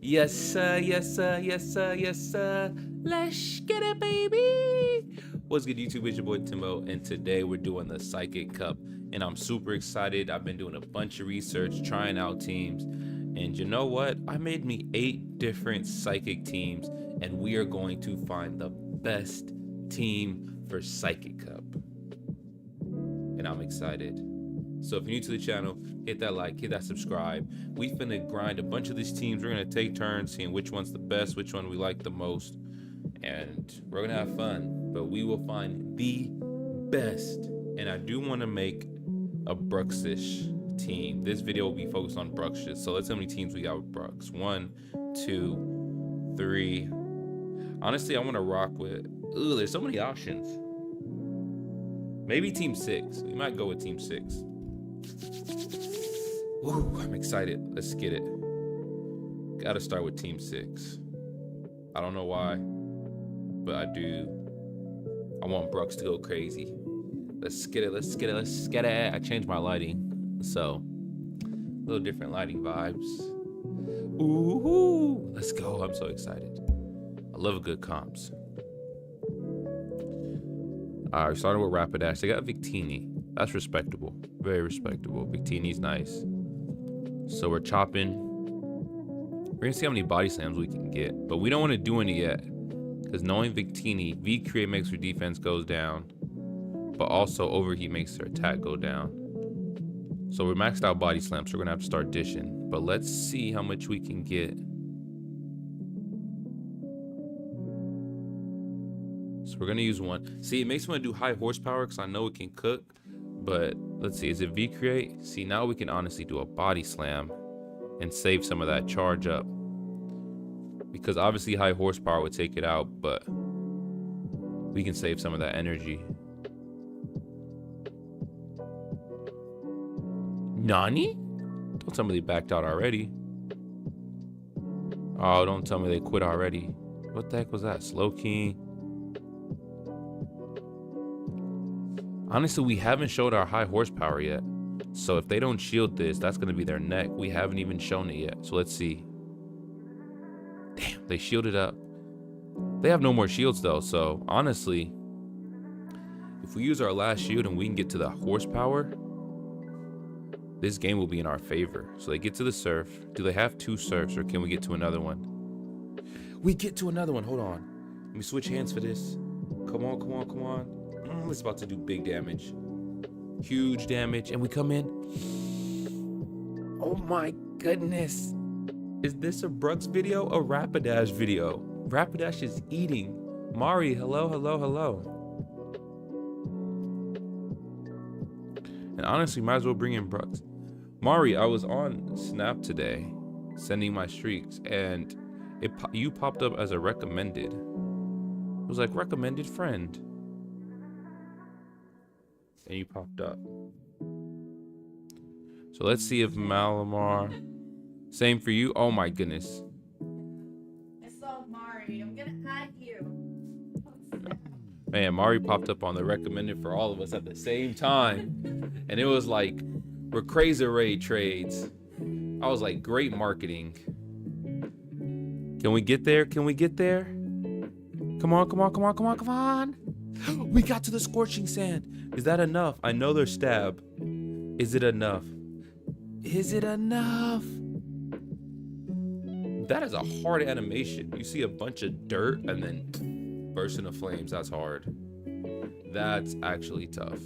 Yes, sir, yes, sir, yes, sir, yes, sir. Let's get it, baby. What's good, YouTube? It's your boy Timbo, and today we're doing the Psychic Cup, and I'm super excited. I've been doing a bunch of research, trying out teams, and you know what? I made me 8 different Psychic teams, and we are going to find the best team for Psychic Cup, and I'm excited. So if you're new to the channel, hit that like, hit that subscribe. We finna grind a bunch of these teams. We're gonna take turns seeing which one's the best, which one we like the most, and we're gonna have fun. But we will find the best. And I do want to make a Bruxish team. This video will be focused on Bruxish. So let's see how many teams we got with Brux. 1, 2, 3. Honestly, I want to rock with. Ooh, there's so many options. Maybe team 6. We might go with team 6. Ooh, I'm excited. Let's get it. Gotta start with team 6. I don't know why, but I do. I want Brooks to go crazy. Let's get it. Let's get it. Let's get it. I changed my lighting, so a little different lighting vibes. Ooh, let's go. I'm so excited. I love good comps. All right, starting with Rapidash. They got Victini. That's respectable. Very respectable. Victini's nice. So we're chopping. We're gonna see how many body slams we can get, but we don't want to do any yet, because knowing Victini, V-Create makes her defense goes down, but also Overheat makes her attack go down. So we're maxed out body slams, so we're gonna have to start dishing. But let's see how much we can get. So we're gonna use 1. See, it makes me want to do high horsepower because I know it can cook. But let's see, is it V-Create? See, now we can honestly do a body slam and save some of that charge up. Because obviously high horsepower would take it out, but we can save some of that energy. Nani? Don't tell me they backed out already. Oh, don't tell me they quit already. What the heck was that? Slow King. Honestly, we haven't showed our high horsepower yet. So if they don't shield this, that's going to be their neck. We haven't even shown it yet. So let's see. Damn, they shielded up. They have no more shields though. So honestly, if we use our last shield and we can get to the horsepower, this game will be in our favor. So they get to the surf. Do they have 2 surfs, or can we get to another one? We get to another one. Hold on. Let me switch hands for this. Come on, come on, come on. It's about to do big damage. Huge damage. And we come in. Oh my goodness. Is this a Brux video? A Rapidash video? Rapidash is eating. Mari, hello, hello, hello. And honestly, might as well bring in Brux. Mari, I was on Snap today, sending my streaks, and you popped up as a recommended. It was like recommended friend. And you popped up. So let's see if Malamar. Same for you. Oh my goodness. I saw Mari. I'm gonna add you. Man, Mari popped up on the recommended for all of us at the same time. And it was like crazy raid trades. I was like, great marketing. Can we get there? Can we get there? Come on, come on, come on, come on, come on. We got to the Scorching Sand. Is that enough? I know there's stab. Is it enough? Is it enough? That is a hard animation. You see a bunch of dirt and then burst into flames. That's hard. That's actually tough.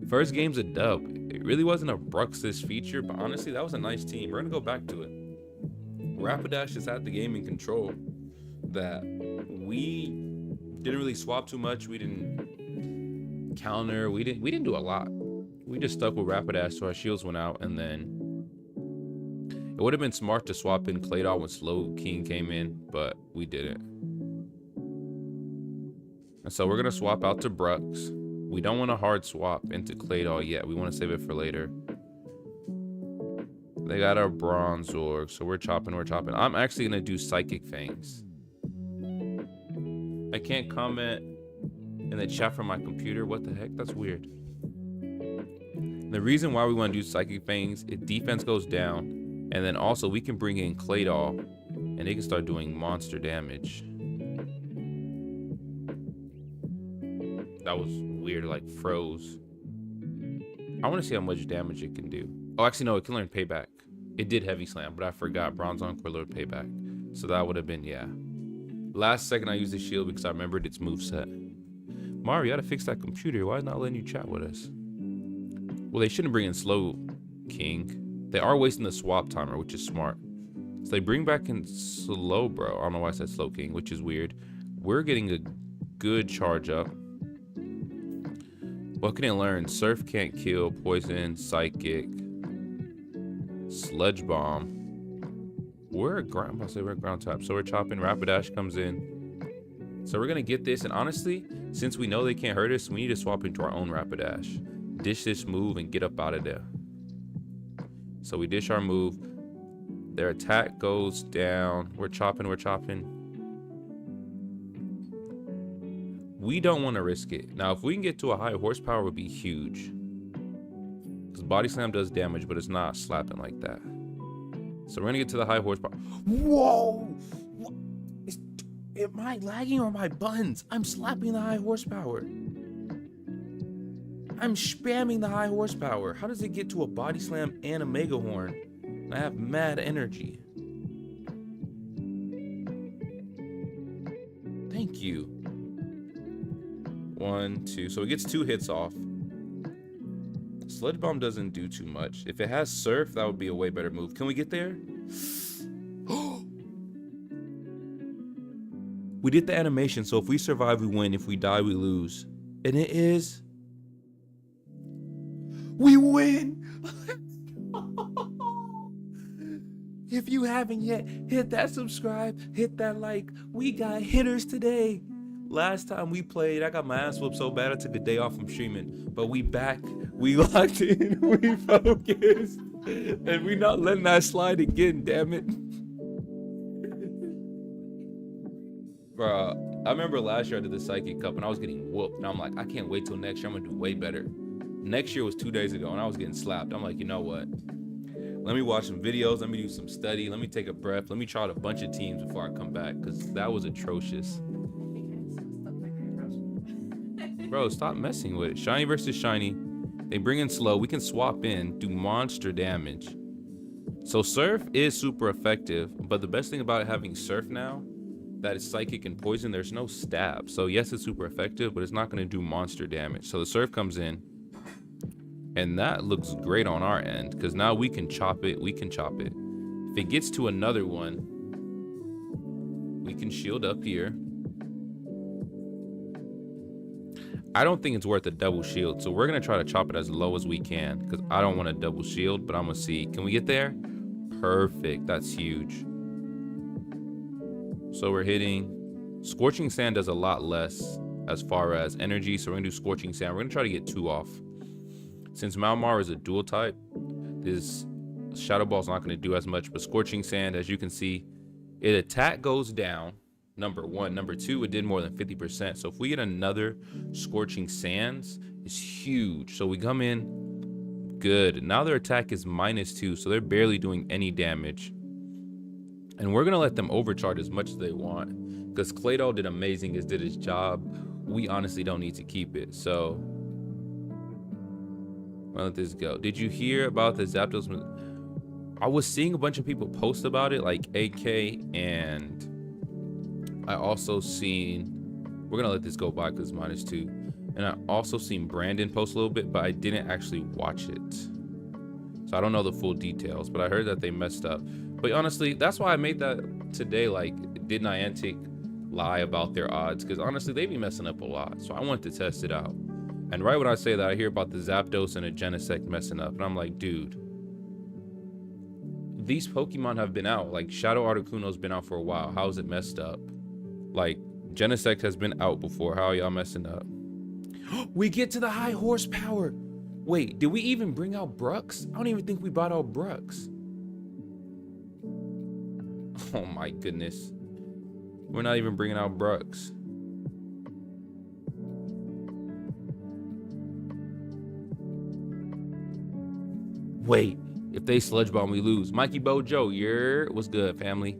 First game's a dub. It really wasn't a Bruxish feature, but honestly, that was a nice team. We're gonna go back to it. Rapidash just had the game in control. That we didn't really swap too much. We didn't counter. We didn't do a lot. We just stuck with Rapidash so our shields went out, and then it would have been smart to swap in Claydol when Slow King came in, but we didn't. And so we're gonna swap out to Brux. We don't want a hard swap into Claydol yet. We want to save it for later. They got our Bronzorg, so we're chopping, we're chopping. I'm actually gonna do Psychic Fangs. I can't comment in the chat from my computer. What the heck? That's weird. The reason why we want to do Psychic Fangs, if defense goes down, and then also we can bring in Claydol, and they can start doing monster damage. That was weird, like froze. I want to see how much damage it can do. Oh, actually, no, it can learn Payback. It did Heavy Slam, but I forgot Bronze Encore learned Payback. So that would have been, yeah. Last second, I used the shield because I remembered its moveset. Mario, you gotta fix that computer. Why is it not letting you chat with us? Well, they shouldn't bring in Slow King. They are wasting the swap timer, which is smart. So they bring back in Slow Bro. I don't know why I said Slow King, which is weird. We're getting a good charge up. What can it learn? Surf can't kill, Poison, Psychic, Sludge Bomb. We're at ground. I'll say we're at ground type. So we're chopping. Rapidash comes in. So we're gonna get this. And honestly, since we know they can't hurt us, we need to swap into our own Rapidash. Dish this move and get up out of there. So we dish our move. Their attack goes down. We're chopping. We're chopping. We don't want to risk it. Now, if we can get to a high horsepower, it would be huge. Because Body Slam does damage, but it's not slapping like that. So we're going to get to the high horsepower. Whoa! Am I lagging or my buttons? I'm slapping the high horsepower. I'm spamming the high horsepower. How does it get to a Body Slam and a Mega Horn? I have mad energy. Thank you. 1, 2. So it gets 2 hits off. Sludge Bomb doesn't do too much. If it has Surf, that would be a way better move. Can we get there? We did the animation, so if we survive, we win. If we die, we lose. And it is... we win! If you haven't yet, hit that subscribe, hit that like. We got hitters today. Last time we played, I got my ass whooped so bad I took a day off from streaming. But we back, we locked in, we focused, and we not letting that slide again, damn it. Bro, I remember last year I did the Psychic Cup and I was getting whooped. And I'm like, I can't wait till next year, I'm gonna do way better. Next year was 2 days ago and I was getting slapped. I'm like, you know what? Let me watch some videos, let me do some study, let me take a breath, let me try out a bunch of teams before I come back, because that was atrocious. Bro, stop messing with it. Shiny versus shiny. They bring in slow. We can swap in, do monster damage. So Surf is super effective, but the best thing about it having Surf now, that it's Psychic and Poison, there's no stab. So yes, it's super effective, but it's not going to do monster damage. So the Surf comes in, and that looks great on our end, because now we can chop it. We can chop it. If it gets to another one, we can shield up here. I don't think it's worth a double shield, so we're gonna try to chop it as low as we can, because I don't want a double shield, but I'm gonna see. Can we get there? Perfect. That's huge. So we're hitting. Scorching Sand does a lot less as far as energy, so we're gonna do Scorching Sand. We're gonna try to get 2 off. Since Malmar is a dual type, this Shadow Ball is not gonna do as much, but Scorching Sand, as you can see, it attack goes down. Number 1. Number 2, it did more than 50%. So if we get another Scorching Sands, it's huge. So we come in good. Now their attack is -2, so they're barely doing any damage. And we're gonna let them overcharge as much as they want, because Claydol did amazing, did his job. We honestly don't need to keep it. So I'll let this go. Did you hear about the Zapdos? I was seeing a bunch of people post about it, like AK, and I also seen, we're gonna let this go by because it's -2, and I also seen Brandon post a little bit, but I didn't actually watch it, so I don't know the full details, but I heard that they messed up. But honestly, that's why I made that today, like, did Niantic lie about their odds? Because honestly, they be messing up a lot, so I wanted to test it out. And right when I say that, I hear about the Zapdos and a Genesect messing up, and I'm like, dude, these Pokemon have been out. Like, Shadow Articuno's been out for a while. How is it messed up? Like, Genesect has been out before. How are y'all messing up? We get to the high horsepower. Wait, did we even bring out Brooks? I don't even think we brought out Brooks. Oh my goodness. We're not even bringing out Brooks. Wait, if they sludge bomb, we lose. Mikey Bojo, what's good, family?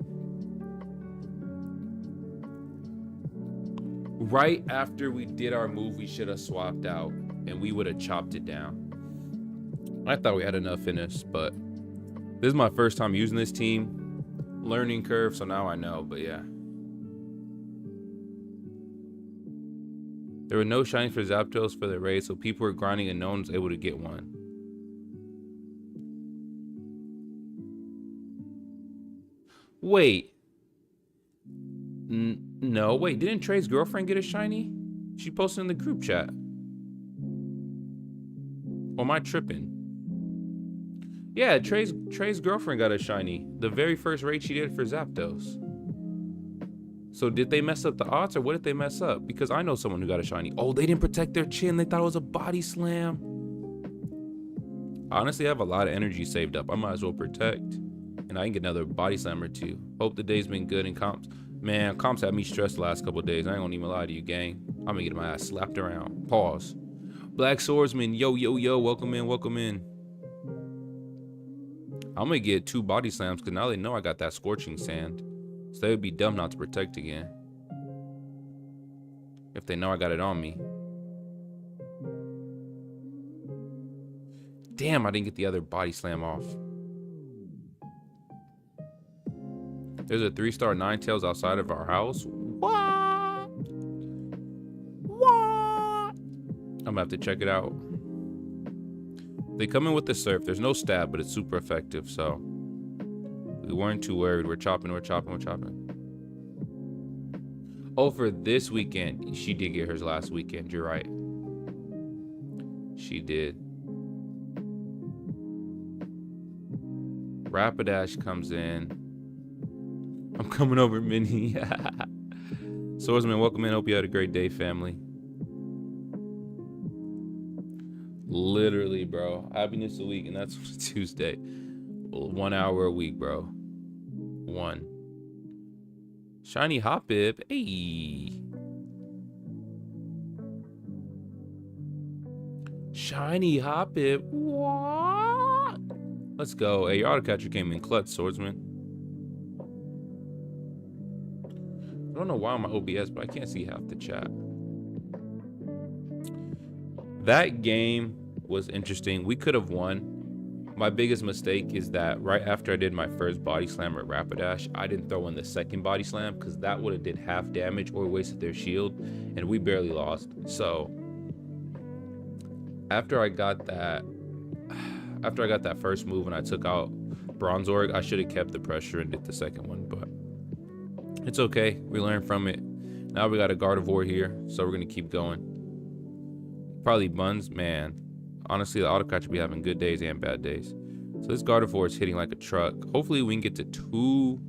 Right after we did our move, we should have swapped out and we would have chopped it down. I thought we had enough in us, but this is my first time using this team. Learning curve, so now I know, but yeah. There were no shinies for Zapdos for the raid, so people were grinding and no one was able to get one. Wait. No, wait, didn't Trey's girlfriend get a shiny? She posted in the group chat. Or am I tripping? Yeah, Trey's girlfriend got a shiny. The very first raid she did for Zapdos. So did they mess up the odds or what did they mess up? Because I know someone who got a shiny. Oh, they didn't protect their chin. They thought it was a body slam. Honestly, I have a lot of energy saved up. I might as well protect. And I can get another body slam or two. Hope the day's been good in comps. Man, comps had me stressed the last couple of days. I ain't gonna even lie to you, gang. I'm gonna get my ass slapped around. Pause. Black Swordsman, yo, yo, yo, welcome in, welcome in. I'm gonna get 2 body slams because now they know I got that scorching sand. So they would be dumb not to protect again. If they know I got it on me. Damn, I didn't get the other body slam off. There's a 3-star Ninetales outside of our house. What? What? I'm gonna have to check it out. They come in with the surf. There's no stab, but it's super effective, so we weren't too worried. We're chopping, we're chopping, we're chopping. Oh, for this weekend, she did get hers last weekend. You're right. She did. Rapidash comes in. I'm coming over, Minnie. Swordsman, welcome in. Hope you had a great day, family. Literally, bro. Happiness a week, and that's Tuesday. 1 hour a week, bro. 1. Shiny Hoppip. Hey. Shiny Hoppip. What? Let's go. Hey, your auto catcher came in clutch, Swordsman. I don't know why I'm on OBS, but I can't see half the chat. That game was interesting. We could have won. My biggest mistake is that right after I did my first body slam at Rapidash, I didn't throw in the second body slam because that would have did half damage or wasted their shield, and we barely lost. So after I got that first move and I took out Bronzorg, I should have kept the pressure and did the second one, but it's okay. We learned from it. Now we got a Gardevoir here, so we're gonna keep going. Probably Buns, man. Honestly, the auto catcher be having good days and bad days. So this Gardevoir is hitting like a truck. Hopefully we can get to 2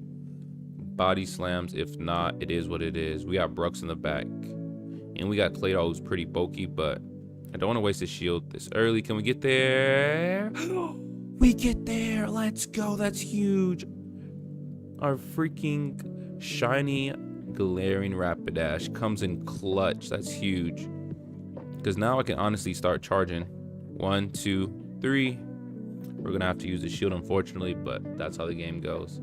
body slams. If not, it is what it is. We got Brooks in the back. And we got Claydol, who's pretty bulky, but I don't want to waste his shield this early. Can we get there? We get there. Let's go. That's huge. Our freaking shiny glaring Rapidash comes in clutch. That's huge. Because now I can honestly start charging. 1, 2, 3. We're gonna have to use the shield, unfortunately, but that's how the game goes.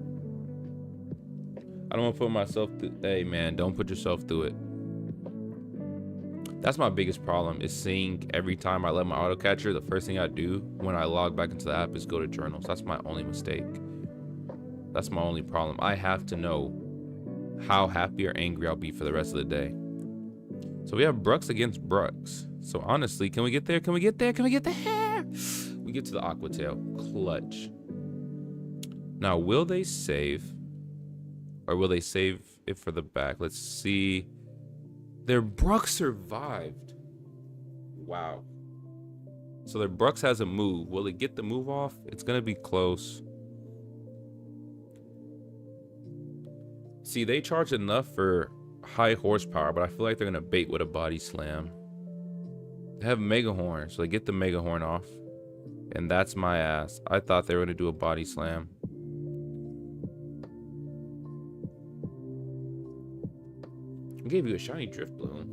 I don't want to put myself through. Hey man, don't put yourself through it. That's my biggest problem, is seeing every time I let my auto catcher, the first thing I do when I log back into the app is go to journals. That's my only mistake. That's my only problem. I have to know how happy or angry I'll be for the rest of the day. So we have Brooks against Brooks. So honestly, can we get there? Can we get there? Can we get there? We get to the Aqua Tail. Clutch. Now, will they save? Or will they save it for the back? Let's see. Their Brooks survived. Wow. So their Brooks has a move. Will it get the move off? It's going to be close. See, they charge enough for high horsepower, but I feel like they're going to bait with a body slam. They have Mega Horn, so they get the Mega Horn off. And that's my ass. I thought they were going to do a body slam. I gave you a shiny Drift Balloon.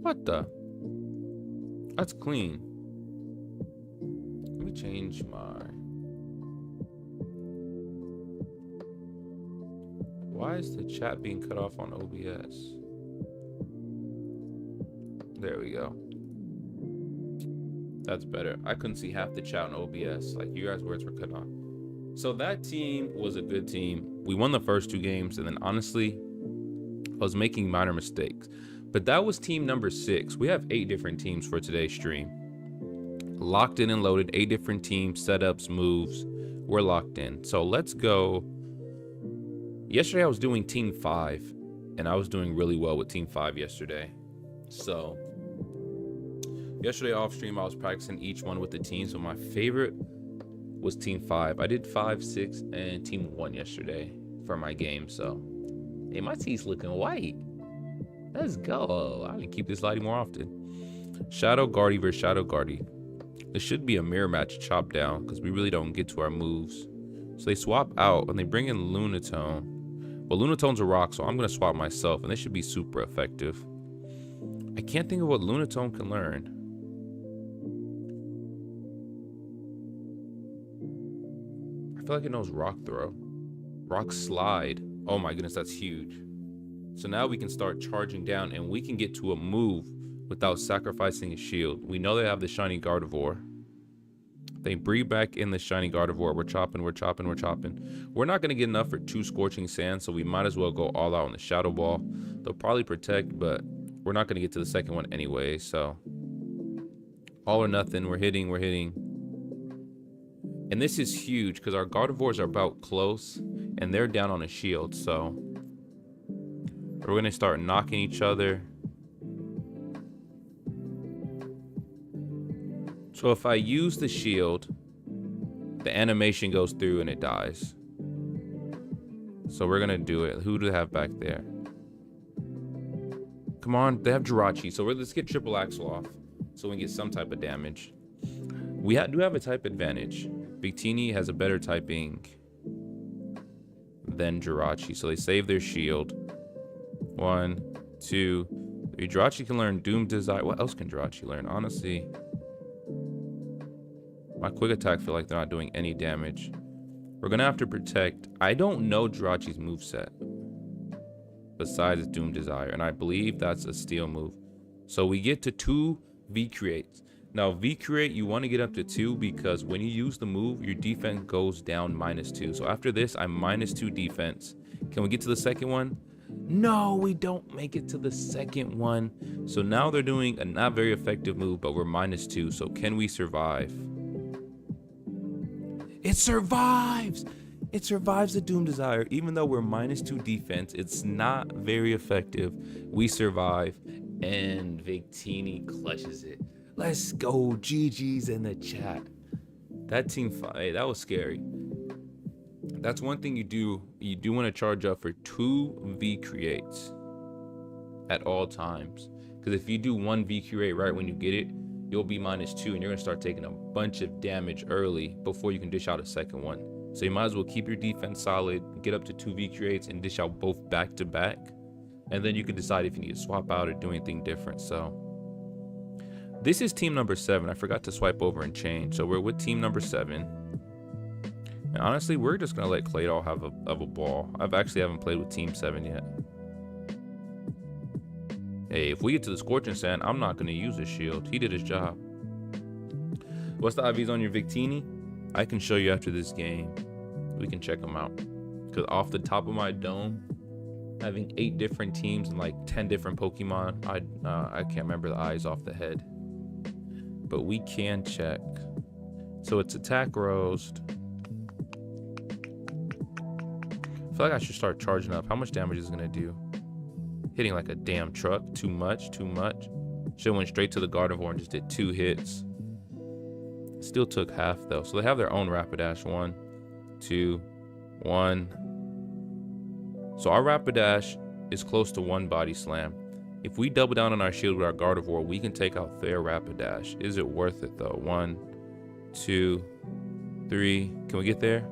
What the? That's clean. change my... Why is the chat being cut off on OBS? There we go. That's better. I couldn't see half the chat on OBS. Like, you guys' words were cut off. So that team was a good team. We won the first 2 games, and then honestly, I was making minor mistakes. But that was team number 6. We have 8 different teams for today's stream. Locked in and loaded, 8 different teams, setups, moves. We're locked in. So let's go. Yesterday I was doing team 5, and I was doing really well with team 5 yesterday. So yesterday off stream I was practicing each one with the team. So my favorite was team 5. I did 5, 6, and team 1 yesterday for my game. So hey, my team's looking white. Let's go. I can keep this lighting more often. Shadow Guardy versus Shadow Guardy. This should be a mirror match chop down because we really don't get to our moves. So they swap out and they bring in Lunatone. Well, Lunatone's a rock, so I'm going to swap myself, and this should be super effective. I can't think of what Lunatone can learn. I feel like it knows Rock Throw. Rock Slide. Oh my goodness, that's huge. So now we can start charging down, and we can get to a move without sacrificing a shield. We know they have the Shiny Gardevoir. They breed back in the Shiny Gardevoir. We're chopping, we're chopping, we're chopping. We're not going to get enough for 2 Scorching Sands, so we might as well go all out on the Shadow Ball. They'll probably protect, but we're not going to get to the second one anyway, so all or nothing. We're hitting, we're hitting. And this is huge because our Gardevoirs are about close, and they're down on a shield, so we're going to start knocking each other. So if I use the shield, the animation goes through and it dies. So we're gonna do it. Who do they have back there? Come on, they have Jirachi. So let's get Triple Axle off so we can get some type of damage. We do have a type advantage. Victini has a better typing than Jirachi. So they save their shield. 1, 2, 3. Jirachi can learn Doom Desire. What else can Jirachi learn? Honestly, my quick attack feel like they're not doing any damage. We're gonna have to protect. I don't know Jirachi's moveset besides Doom Desire, and I believe that's a steel move. So we get to 2 V creates. Now V create, you want to get up to 2 because when you use the move, your defense goes down -2. So after this, I'm -2 defense. Can we get to the second one? No, we don't make it to the second one. So now they're doing a not very effective move, but we're -2. So can we survive? It survives! It survives the Doom Desire. Even though we're -2 defense, it's not very effective. We survive, and Victini clutches it. Let's go, GG's in the chat. That team fight, hey, that was scary. That's one thing you do. You do want to charge up for 2 V creates at all times. Because if you do 1 V create right when you get it, you'll be -2 and you're gonna start taking a bunch of damage early before you can dish out a second one. So you might as well keep your defense solid, get up to 2 V creates and dish out both back to back. And then you can decide if you need to swap out or do anything different. So this is team number 7. I forgot to swipe over and change. So we're with team number 7. And honestly, we're just gonna let Claydol have a ball. I haven't played with team 7 yet. Hey, if we get to the Scorching Sand, I'm not going to use his shield. He did his job. What's the IVs on your Victini? I can show you after this game. We can check them out. Because off the top of my dome, having 8 different teams and like 10 different Pokemon, I can't remember the eyes off the head. But we can check. So it's Attack Roast. I feel like I should start charging up. How much damage is it going to do? Hitting like a damn truck. Too much, too much. Should've went straight to the Gardevoir and just did 2 hits. Still took half though. So they have their own Rapidash. 1, 2, 1. So our Rapidash is close to 1 Body Slam. If we double down on our shield with our Gardevoir, we can take out their Rapidash. Is it worth it though? 1, 2, 3. Can we get there?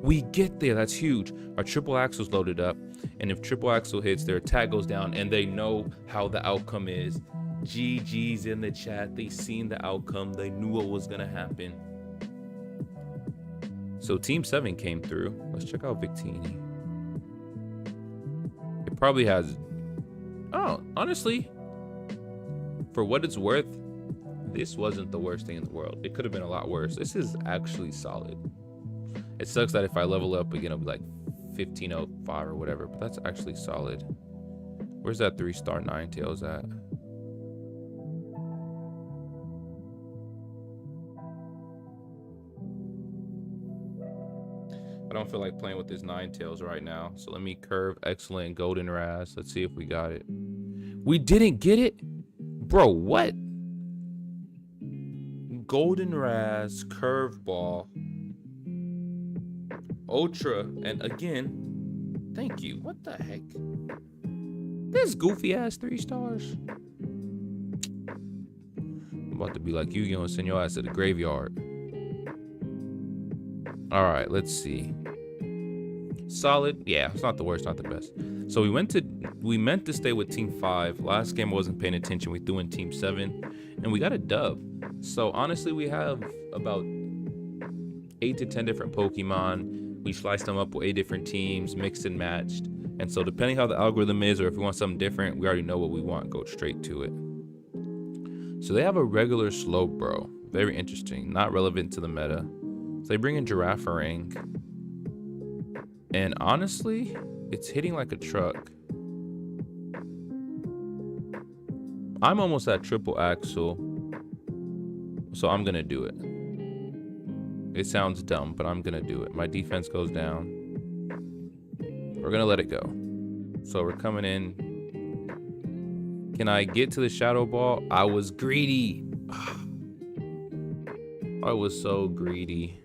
We get there. That's huge. Our Triple Axle's loaded up. And if Triple Axle hits, their attack goes down and they know how the outcome is. GG's in the chat. They seen the outcome. They knew what was going to happen. So Team 7 came through. Let's check out Victini. It probably has... Oh, honestly, for what it's worth, this wasn't the worst thing in the world. It could have been a lot worse. This is actually solid. It sucks that if I level up again, it'll be like 1505 or whatever, but that's actually solid. Where's that 3-star Ninetales at? I don't feel like playing with this Ninetales right now. So let me curve, excellent, golden Raz. Let's see if we got it. We didn't get it? Bro, what? Golden Raz, curveball, ultra, and again, thank you. What the heck? This goofy ass 3 stars. I'm about to be like Yu-Gi-Oh! And send your ass to the graveyard. All right, let's see. Solid. Yeah, it's not the worst, not the best. So we meant to stay with Team 5. Last game I wasn't paying attention. We threw in Team 7 and we got a dub. So honestly, we have about 8 to 10 different Pokemon. We sliced them up with 8 different teams, mixed and matched. And so depending how the algorithm is, or if we want something different, we already know what we want, go straight to it. So they have a regular Slowbro. Very interesting, not relevant to the meta. So they bring in Girafarang. And honestly, it's hitting like a truck. I'm almost at triple axle, so I'm gonna do it. It sounds dumb, but I'm gonna do it. My defense goes down. We're gonna let it go. So we're coming in. Can I get to the Shadow Ball? I was greedy. I was so greedy.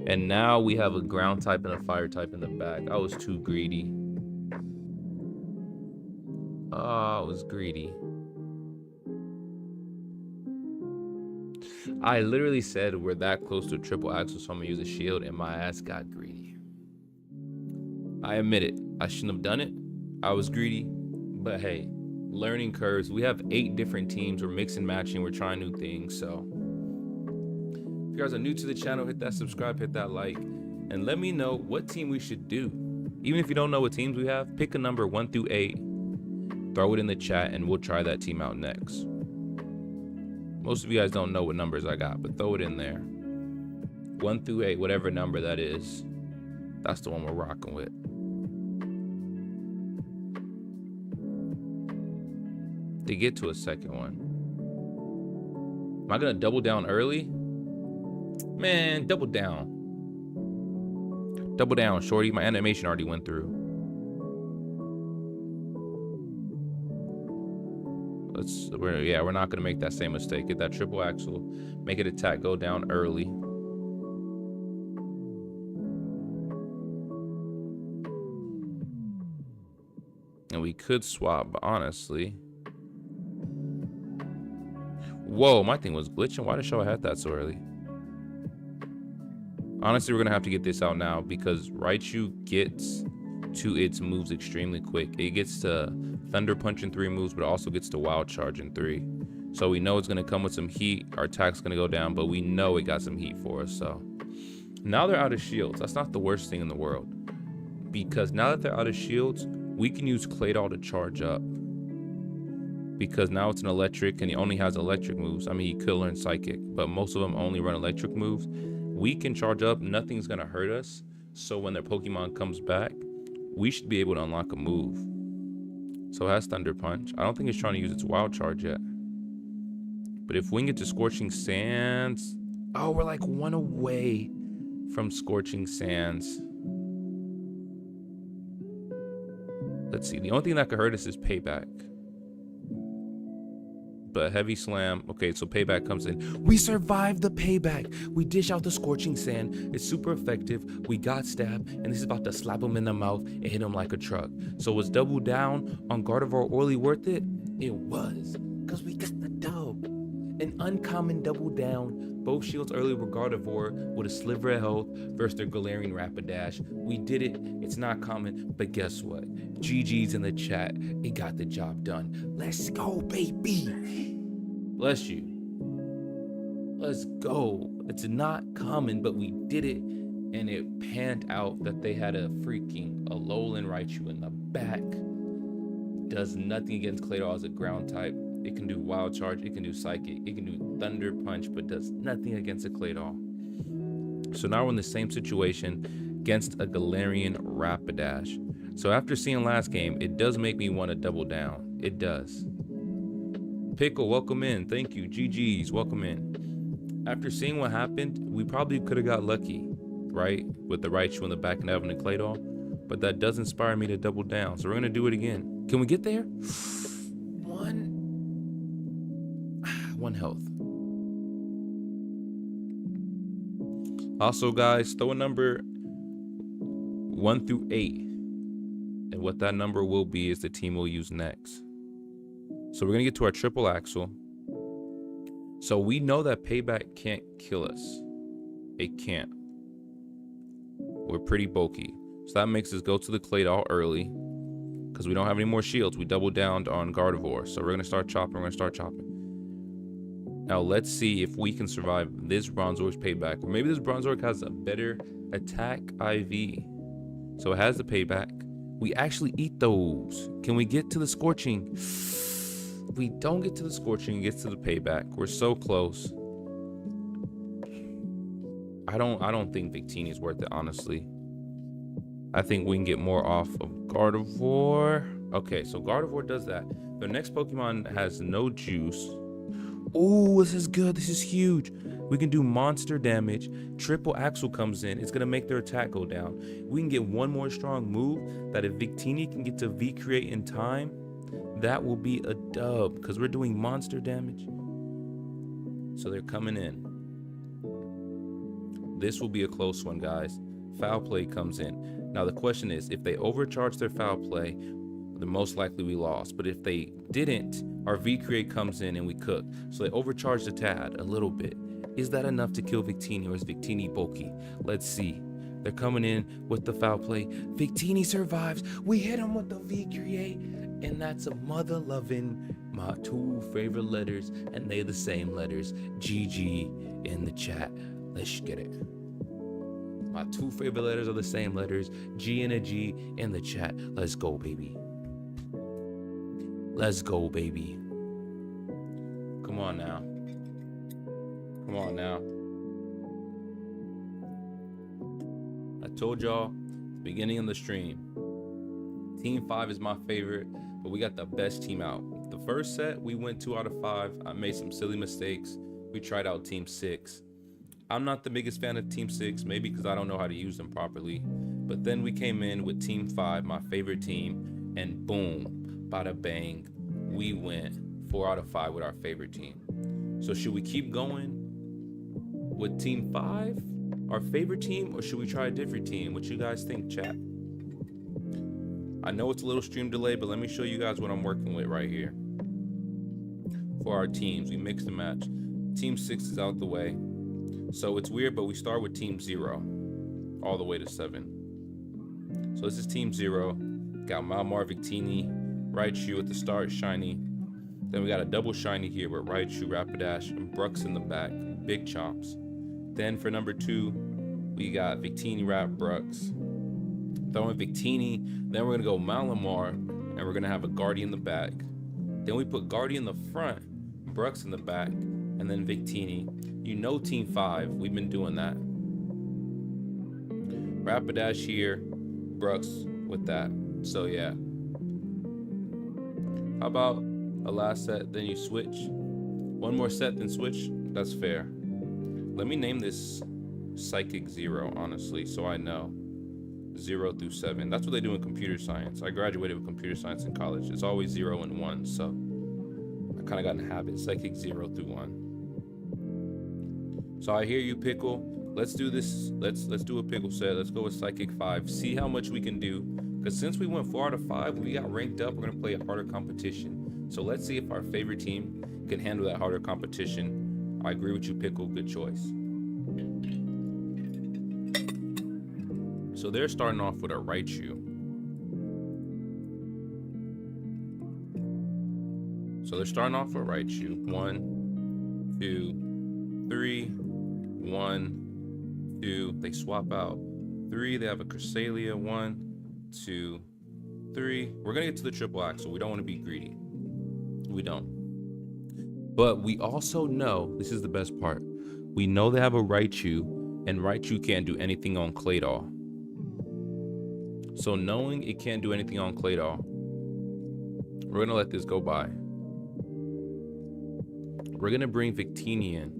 And now we have a ground type and a fire type in the back. I was too greedy. Oh, I was greedy. I literally said we're that close to a triple axle, so I'm gonna use a shield, and my ass got greedy. I admit it. I shouldn't have done it. I was greedy, but hey, learning curves. We have 8 different teams. We're mixing, matching. We're trying new things. So if you guys are new to the channel, hit that subscribe, hit that like, and let me know what team we should do. Even if you don't know what teams we have, pick a number 1 through 8, throw it in the chat, and we'll try that team out next. Most of you guys don't know what numbers I got, but throw it in there. 1 through 8, whatever number that is. That's the one we're rocking with. To get to a second one. Am I gonna double down early? Man, double down. Double down, shorty. My animation already went through. We're not gonna make that same mistake. Get that triple axle, make it attack, go down early. And we could swap, but honestly. Whoa, my thing was glitching. Why did show I had that so early? Honestly, we're gonna have to get this out now because Raichu gets to its moves extremely quick. It gets to Thunder Punch in 3 moves, but it also gets to Wild Charge in 3. So we know it's gonna come with some heat. Our attack's gonna go down, but we know it got some heat for us. So now they're out of shields. That's not the worst thing in the world, because now that they're out of shields, we can use Claydol to charge up. Because now it's an electric and he only has electric moves. I mean, he could learn psychic, but most of them only run electric moves. We can charge up, nothing's gonna hurt us. So when their Pokemon comes back, we should be able to unlock a move. So it has Thunder Punch. I don't think it's trying to use its Wild Charge yet. But if we can get to Scorching Sands, oh, we're like 1 away from Scorching Sands. Let's see, the only thing that could hurt us is Payback. But Heavy Slam, okay, so Payback comes in. We survived the Payback. We dish out the Scorching Sand. It's super effective. We got stabbed, and this is about to slap him in the mouth and hit him like a truck. So was Double Down on Gardevoir Orly worth it? It was, because we got the dub. An uncommon Double Down. Both shields early were Gardevoir with a sliver of health versus their Galarian Rapidash. We did it. It's not common, but guess what? GG's in the chat. It got the job done. Let's go, baby. Bless you. Let's go. It's not common, but we did it. and it panned out that they had a freaking Alolan Raichu in the back. Does nothing against Claydol as a ground type. It can do Wild Charge, it can do Psychic, it can do Thunder Punch, but does nothing against a Claydol. So now we're in the same situation against a Galarian Rapidash. So after seeing last game, it does make me want to double down. It does. Pickle, welcome in. Thank you. GG's, welcome in. After seeing what happened, we probably could have got lucky, right? With the Raichu in the back and having a Claydol. But that does inspire me to double down. So we're going to do it again. Can we get there? One health. Also, guys, throw a number 1 through 8. And what that number will be is the team we'll use next. So we're going to get to our triple axle. So we know that Payback can't kill us. It can't. We're pretty bulky. So that makes us go to the Claydol early. Because we don't have any more shields. We doubled down on Gardevoir. So we're going to start chopping. We're going to start chopping. Now let's see if we can survive this Bronzor's Payback. Or maybe this Bronzor has a better attack IV. So it has the Payback. We actually eat those. Can we get to the Scorching? We don't get to the Scorching. It gets to the Payback. We're so close. I don't think Victini is worth it, honestly. I think we can get more off of Gardevoir. Okay, so Gardevoir does that. The next Pokemon has no juice. Oh, this is good. This is huge. We can do monster damage. Triple Axle comes in. It's going to make their attack go down. We can get one more strong move that if Victini can get to V-Create in time, that will be a dub because we're doing monster damage. So they're coming in. This will be a close one, guys. Foul Play comes in. Now the question is, if they overcharge their Foul Play, then most likely we lost. But if they didn't, our V-Create comes in and we cook. So they overcharged a tad, a little bit. Is that enough to kill Victini, or is Victini bulky? Let's see. They're coming in with the Foul Play. Victini survives. We hit him with the V-Create. And that's a mother-loving, my 2 favorite letters, and they're the same letters. GG in the chat. Let's get it. My 2 favorite letters are the same letters. G and a G in the chat. Let's go, baby. Let's go, baby. Come on now. Come on now. I told y'all, beginning of the stream, Team 5 is my favorite, but we got the best team out. The first set, we went 2 out of 5. I made some silly mistakes. We tried out Team 6. I'm not the biggest fan of Team 6, maybe because I don't know how to use them properly. But then we came in with Team 5, my favorite team, and boom, bada bang, we went 4 out of 5 with our favorite team. So should we keep going with Team 5, our favorite team, or should we try a different team? What you guys think, chat? I know it's a little stream delay, but let me show you guys what I'm working with right here. For our teams, we mix and match. Team 6 is out the way. So it's weird, but we start with Team 0 all the way to 7. So this is Team 0. Got Malmar, Victini, Raichu at the start, shiny. Then we got a double shiny here with Raichu, Rapidash, and Brooks in the back, big chomps. Then for number 2, we got Victini, Rap, Brooks. Throwing Victini, then we're gonna go Malamar, and we're gonna have a Guardian in the back. Then we put Guardian in the front, Brooks in the back, and then Victini. You know Team 5, we've been doing that. Rapidash here, Brooks with that. So yeah. How about a last set, then you switch? One more set, then switch? That's fair. Let me name this Psychic 0, honestly, so I know. 0 through 7. That's what they do in computer science. I graduated with computer science in college. It's always 0 and 1, so I kind of got in a habit. Psychic 0 through 1. So I hear you, Pickle. Let's do this. Let's do a Pickle set. Let's go with Psychic 5. See how much we can do. Because since we went 4 out of 5, we got ranked up. We're going to play a harder competition. So let's see if our favorite team can handle that harder competition. I agree with you, Pickle. Good choice. So they're starting off with a Raichu. So they're starting off with Raichu. 1, 2, 3, 1, 2, they swap out. 3, they have a Cresselia. 1, 2, 3. We're gonna get to the triple axle. We don't want to be greedy. We don't. But we also know, this is the best part, we know they have a Raichu, and Raichu can't do anything on Claydol. So knowing it can't do anything on Claydol, we're gonna let this go by. We're gonna bring Victini in.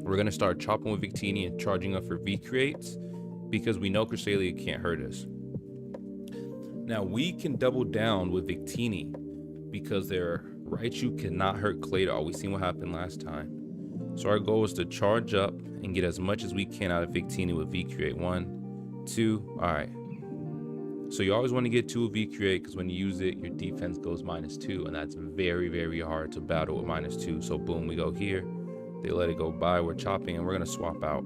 We're gonna start chopping with Victini and charging up for V-Creates because we know Cresselia can't hurt us. Now we can double down with Victini because their Raichu cannot hurt Claydol. We seen what happened last time. So our goal is to charge up and get as much as we can out of Victini with V-Create. 1, 2, all right. So you always want to get 2 V-Create because when you use it, your defense goes -2, and that's very, very hard to battle with -2. So boom, we go here. They let it go by. We're chopping, and we're gonna swap out.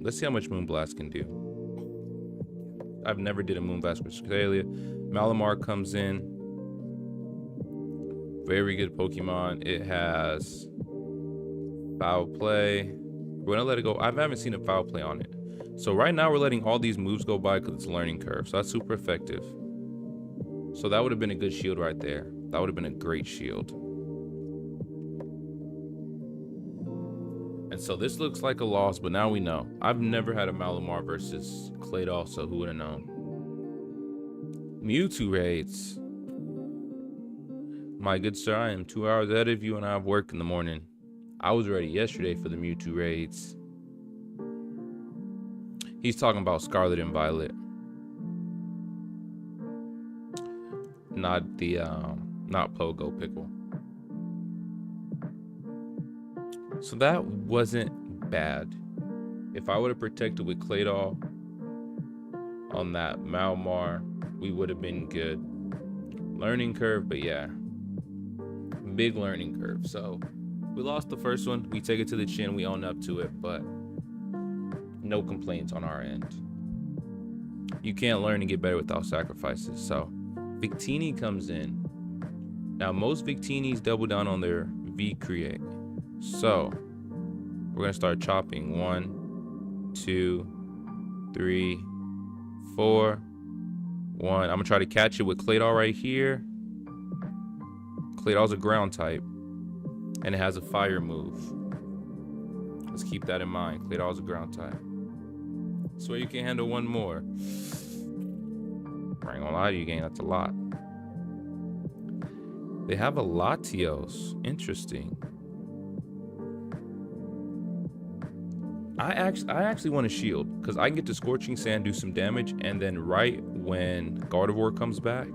Let's see how much Moonblast can do. I've never did a Moonblast with Cresselia. Malamar comes in. Very good Pokemon. It has Foul Play. We're gonna let it go. I haven't seen a Foul Play on it. So right now we're letting all these moves go by because it's a learning curve. So that's super effective. So that would have been a good shield right there. That would have been a great shield. And so this looks like a loss, but now we know. I've never had a Malamar versus Claydol, so who would have known? Mewtwo raids. My good sir, I am 2 hours ahead of you and I have work in the morning. I was ready yesterday for the Mewtwo raids. He's talking about Scarlet and Violet. Not the, not Pogo Pickle. So that wasn't bad. If I would have protected with Claydol on that Malamar, we would have been good. Learning curve, but yeah. Big learning curve. So we lost the first one. We take it to the chin. We own up to it, but no complaints on our end. You can't learn and get better without sacrifices. So Victini comes in. Now most Victinis double down on their V-Create. So we're gonna start chopping. 1, 2, 3, 4, 1. I'm gonna try to catch it with Claydol right here. Claydol's a ground type, and it has a fire move. Let's keep that in mind. Claydol's a ground type. So you can handle one more. I ain't gonna lie to you, gang. That's a lot. They have a Latios. Interesting. I actually want a shield because I can get to Scorching Sand, do some damage, and then right when Gardevoir comes back,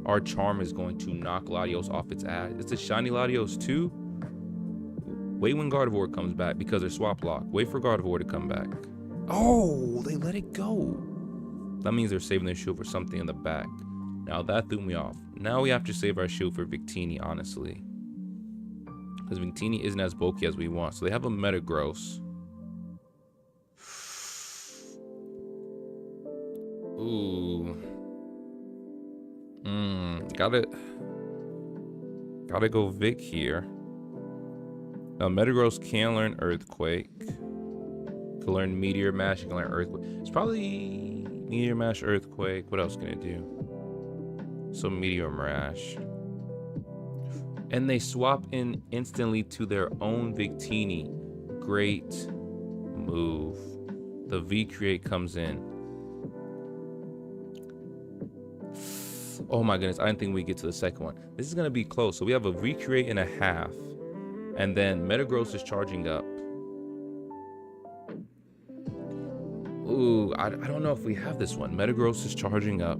our charm is going to knock Latios off its ass. It's a shiny Latios too. Wait when Gardevoir comes back because they're swap lock. Wait for Gardevoir to come back. Oh, they let it go. That means they're saving their shield for something in the back. Now that threw me off. Now we have to save our shield for Victini, honestly. Because Victini isn't as bulky as we want. So they have a Metagross. Ooh. Gotta go Vic here. Now Metagross can learn Earthquake. Can learn Meteor Mash. Can learn Earthquake. It's probably Meteor Mash, Earthquake. What else can it do? So Meteor Mash. And they swap in instantly to their own Victini. Great move. The V-Create comes in. Oh my goodness, I didn't think we'd get to the second one. This is gonna be close. So we have a V-Create and a half. And then Metagross is charging up. Ooh, I don't know if we have this one. Metagross is charging up.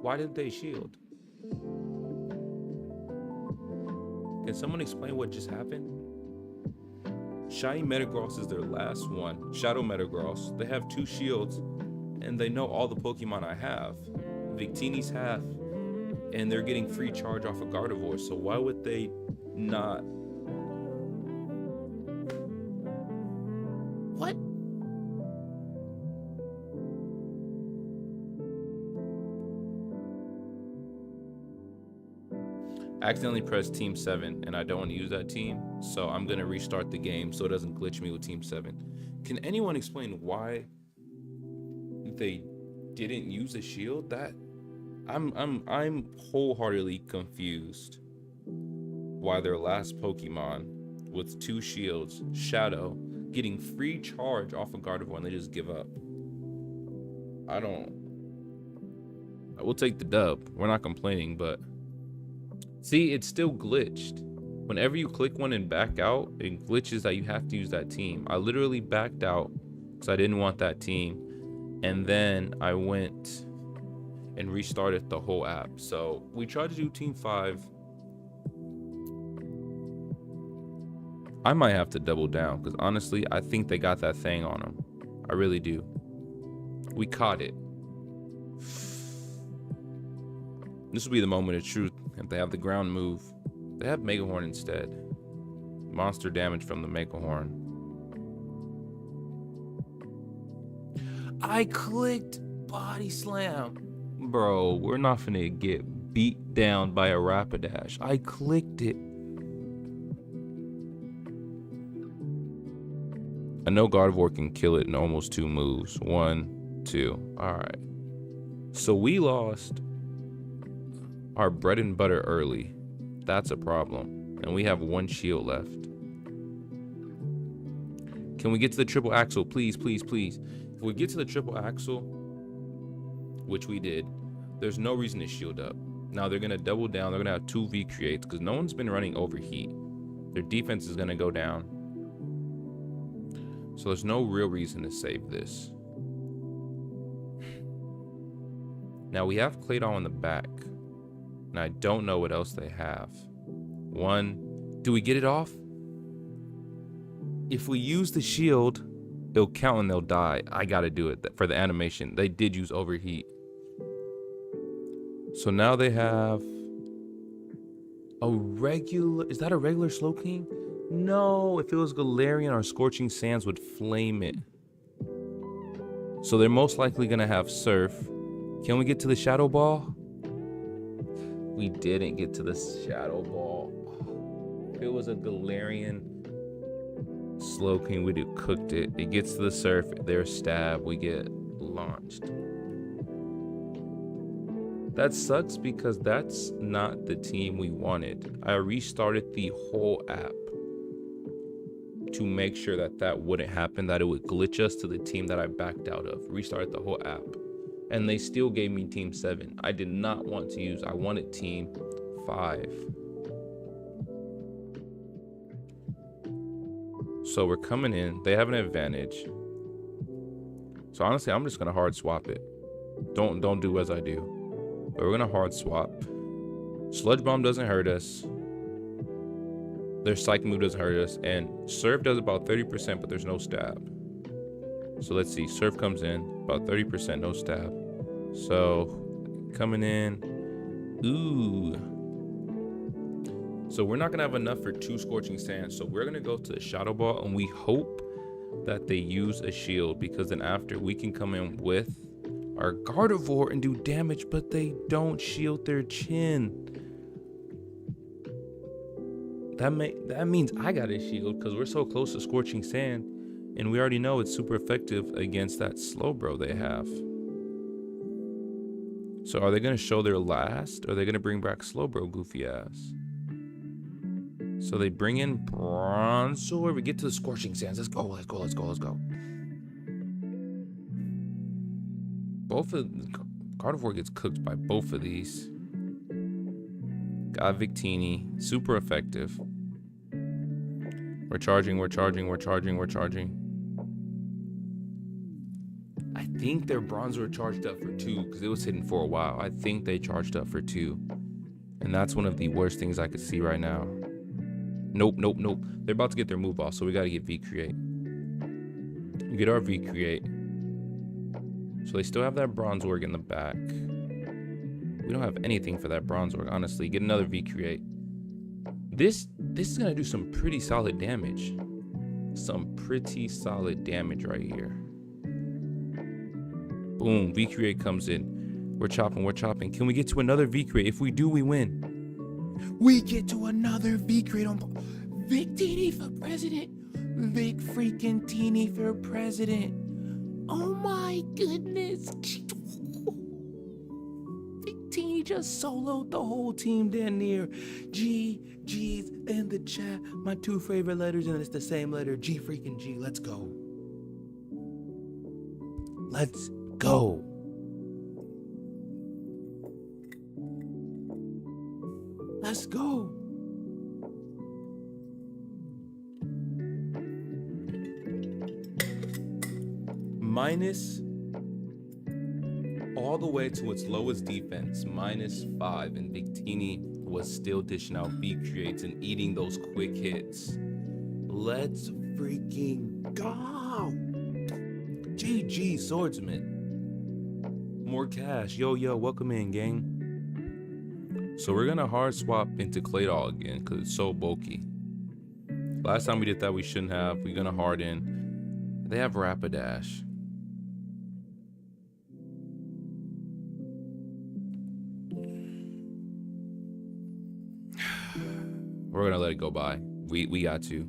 Why didn't they shield? Can someone explain what just happened? Shiny Metagross is their last one. Shadow Metagross. They have 2 shields, and they know all the Pokemon I have. Victini's half, and they're getting free charge off of Gardevoir, so why would they not? What? I accidentally pressed Team 7, and I don't want to use that team, so I'm going to restart the game so it doesn't glitch me with Team 7. Can anyone explain why they didn't use a shield? That I'm wholeheartedly confused why their last Pokemon with 2 shields, Shadow, getting free charge off of Gardevoir, and they just give up. I will take the dub. We're not complaining, but see, it's still glitched. Whenever you click one and back out, it glitches that you have to use that team. I literally backed out because I didn't want that team, and then I went and restarted the whole app. So we tried to do Team 5. I might have to double down because honestly, I think they got that thing on them. I really do. We caught it. This will be the moment of truth. If they have the ground move, they have Mega Horn instead. Monster damage from the Mega Horn. I clicked Body Slam. Bro, we're not finna get beat down by a Rapidash. I clicked it. I know Gardevoir can kill it in almost 2 moves. 1, 2. Alright. So we lost our bread and butter early. That's a problem. And we have 1 shield left. Can we get to the triple axle? Please, please, please. If we get to the triple axle, which we did, there's no reason to shield up. Now they're going to double down. They're going to have 2 V creates because no one's been running overheat. Their defense is going to go down. So there's no real reason to save this. Now we have Claydol in the back. And I don't know what else they have. 1. Do we get it off? If we use the shield, it'll count and they'll die. I gotta do it for the animation. They did use overheat. So now they have a regular... Is that a regular Slowking? No, if it was Galarian or Scorching Sands would flame it. So they're most likely gonna have Surf. Can we get to the Shadow Ball? We didn't get to the Shadow Ball. If it was a Galarian Slowking, we'd have cooked it. It gets to the Surf, their stab, we get launched. That sucks because that's not the team we wanted. I restarted the whole app to make sure that that wouldn't happen, that it would glitch us to the team that I backed out of. Restarted the whole app. And they still gave me Team 7. I did not want to use, I wanted Team 5. So we're coming in, they have an advantage. So honestly, I'm just gonna hard swap it. Don't do as I do. But we're gonna hard swap. Sludge Bomb doesn't hurt us. Their Psych Move doesn't hurt us. And Surf does about 30%, but there's no stab. So let's see, Surf comes in, about 30%, no stab. So, coming in, ooh. So we're not gonna have enough for 2 Scorching Sands, so we're gonna go to the Shadow Ball, and we hope that they use a shield, because then after we can come in with our Gardevoir and do damage, but they don't shield their chin. That means I got a shield, because we're so close to Scorching Sand. And we already know it's super effective against that Slowbro they have. So are they going to show their last? Or are they going to bring back Slowbro goofy ass? So they bring in Bronzor. We get to the Scorching Sands. Let's go, let's go, let's go, let's go. Both of... Gardevoir gets cooked by both of these. Got Victini. Super effective. We're charging, we're charging, we're charging, we're charging. I think their Bronzor charged up for 2 because it was hidden for a while. I think they charged up for 2. And that's one of the worst things I could see right now. Nope, nope, nope. They're about to get their move off, so we got to get V-Create. We get our V-Create. So they still have that bronze org in the back. We don't have anything for that bronze org, honestly. Get another V create. This is gonna do some pretty solid damage. Some pretty solid damage right here. Boom, V create comes in. We're chopping. Can we get to another V create? If we do, we win. We get to another V create on Vic Teeny for president. Vic freaking Teeny for president. Oh my goodness. Vic Teeny just soloed the whole team down near. G's in the chat. My 2 favorite letters, and it's the same letter. G freaking G. Let's go. Let's go. Let's go. Minus all the way to its lowest defense, -5, and Victini was still dishing out V creates and eating those quick hits. Let's freaking go. GG swordsman. More cash. Yo, welcome in, gang. So we're gonna hard swap into Claydol again because it's so bulky. Last time we did that, we shouldn't have. We're gonna hard in. They have Rapidash. We're gonna let it go by. We got to.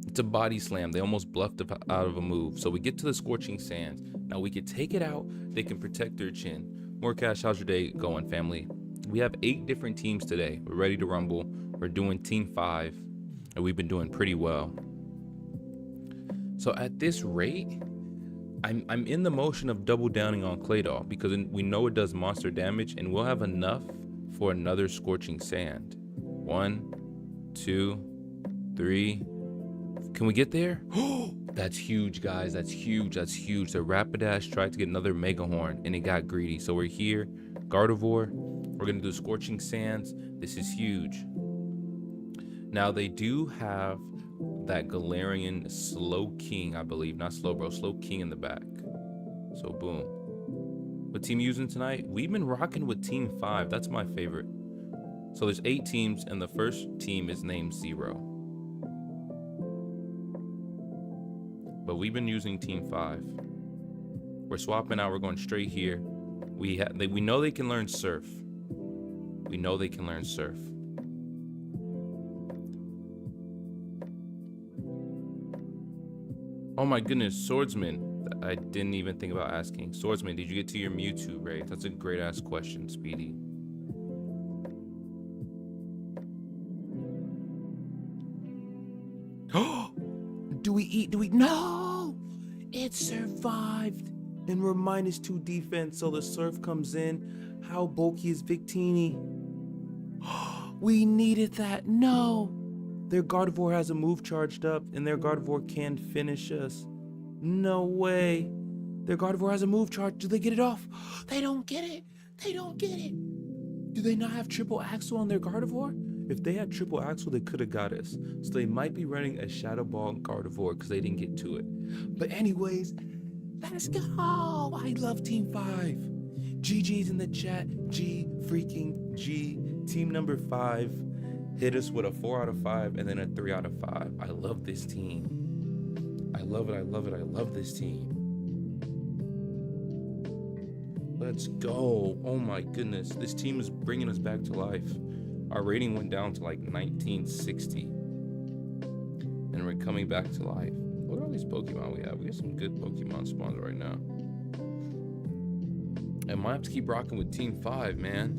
It's a body slam. They almost bluffed out of a move. So we get to the Scorching Sands. Now we can take it out. They can protect their chin. More cash. How's your day going, family? We have 8 different teams today. We're ready to rumble. We're doing team 5, and we've been doing pretty well. So at this rate, I'm in the motion of double downing on Claydol because we know it does monster damage, and we'll have enough for another Scorching Sand. 1, 2, 3. Can we get there? That's huge, guys. That's huge. The Rapidash tried to get another Mega Horn, and it got greedy. So we're here. Gardevoir. We're going to do Scorching Sands. This is huge. Now, they do have that Galarian Slow King, I believe. Not Slowbro. Slow King in the back. So, boom. What team are you using tonight? We've been rocking with Team 5. That's my favorite. So, there's 8 teams, and the first team is named 0. But we've been using Team 5. We're swapping out. We're going straight here. We know they can learn Surf. We know they can learn Surf. Oh my goodness, Swordsman. I didn't even think about asking. Swordsman, did you get to your Mewtwo raid? That's a great ass question, Speedy. Do we? No! It survived. And we're -2 defense, so the Surf comes in. How bulky is Victini? We needed that. No! Their Gardevoir has a move charged up, and their Gardevoir can finish us. No way. Their Gardevoir has a move charge. Do they get it off? They don't get it. Do they not have triple Axle on their Gardevoir? If they had triple Axle, they could have got us. So they might be running a Shadow Ball Gardevoir because they didn't get to it. But anyways, let's go. I love Team 5. GG's in the chat. G freaking G. Team number 5 hit us with a 4 out of 5 and then a 3 out of 5. I love this team. I love this team. Let's go. Oh my goodness. This team is bringing us back to life. Our rating went down to like 1960. And we're coming back to life. Look at all these Pokemon we have. We have some good Pokemon spawns right now. And might have to keep rocking with Team 5, man.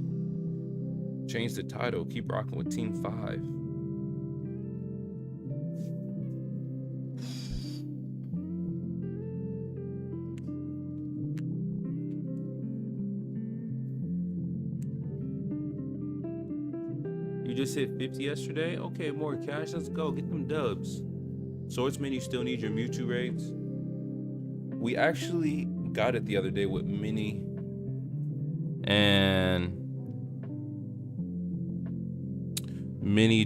Change the title. Keep rocking with Team 5. You just hit 50 yesterday? Okay, more cash. Let's go. Get them dubs. Swordsman, you still need your Mewtwo raids? We actually got it the other day with Mini and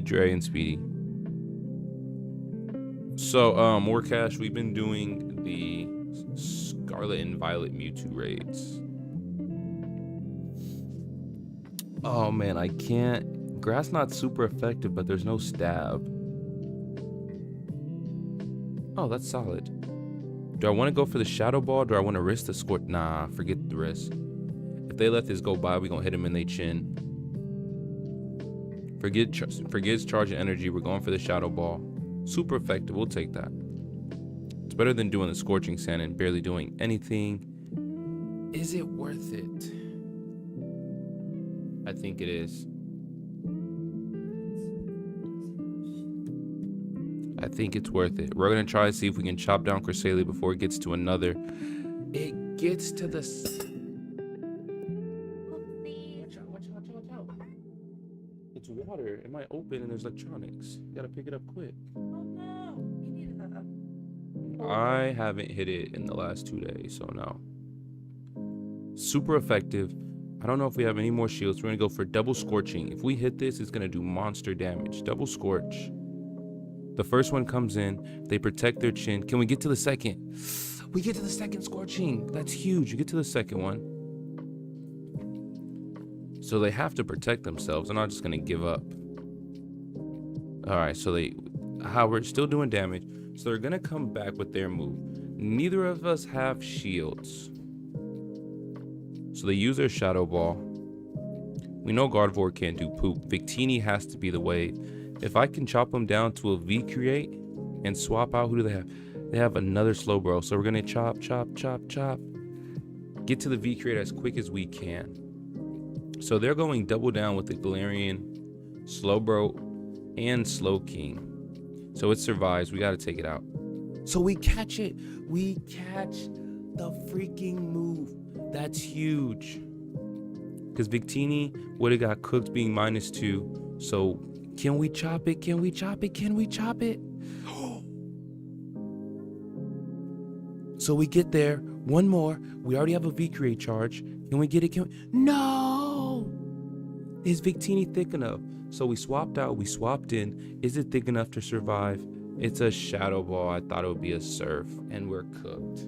Dre and Speedy. So, more cash. We've been doing the Scarlet and Violet Mewtwo raids. Oh man, I can't. Grass not super effective, but there's no stab. Oh, that's solid. Do I want to go for the Shadow Ball? Do I want to risk the score? Nah, forget the risk. If they let this go by, we gonna hit him in their chin. Forgets charging energy. We're going for the Shadow Ball. Super effective. We'll take that. It's better than doing the Scorching Sand and barely doing anything. Is it worth it? I think it is. I think it's worth it. We're gonna try to see if we can chop down Cresselia before it gets to another. It gets to the. Watch out. It's water. It might open and there's electronics. You gotta pick it up quick. Oh no. You need that. I haven't hit it in the last 2 days, so no. Super effective. I don't know if we have any more shields. We're gonna go for double scorching. If we hit this, it's gonna do monster damage. Double scorch. The first one comes in. They protect their chin. Can we get to the second? We get to the second scorching. That's huge. You get to the second one. So they have to protect themselves. They're not just gonna give up. All right, so we're still doing damage. So they're gonna come back with their move. Neither of us have shields. So they use their Shadow Ball. We know Gardevoir can't do poop. Victini has to be the way. If I can chop them down to a V create and swap out, who do they have? They have another Slowbro. So we're gonna chop. Get to the V create as quick as we can. So they're going double down with the Galarian, Slowbro, and Slowking. So it survives. We gotta take it out. So we catch it. We catch the freaking move. That's huge. Because Victini would have got cooked being -2. So can we chop it? Can we chop it? So we get there. One more. We already have a V-Create charge. Can we get it? No! Is Victini thick enough? So we swapped out. We swapped in. Is it thick enough to survive? It's a Shadow Ball. I thought it would be a Surf. And we're cooked.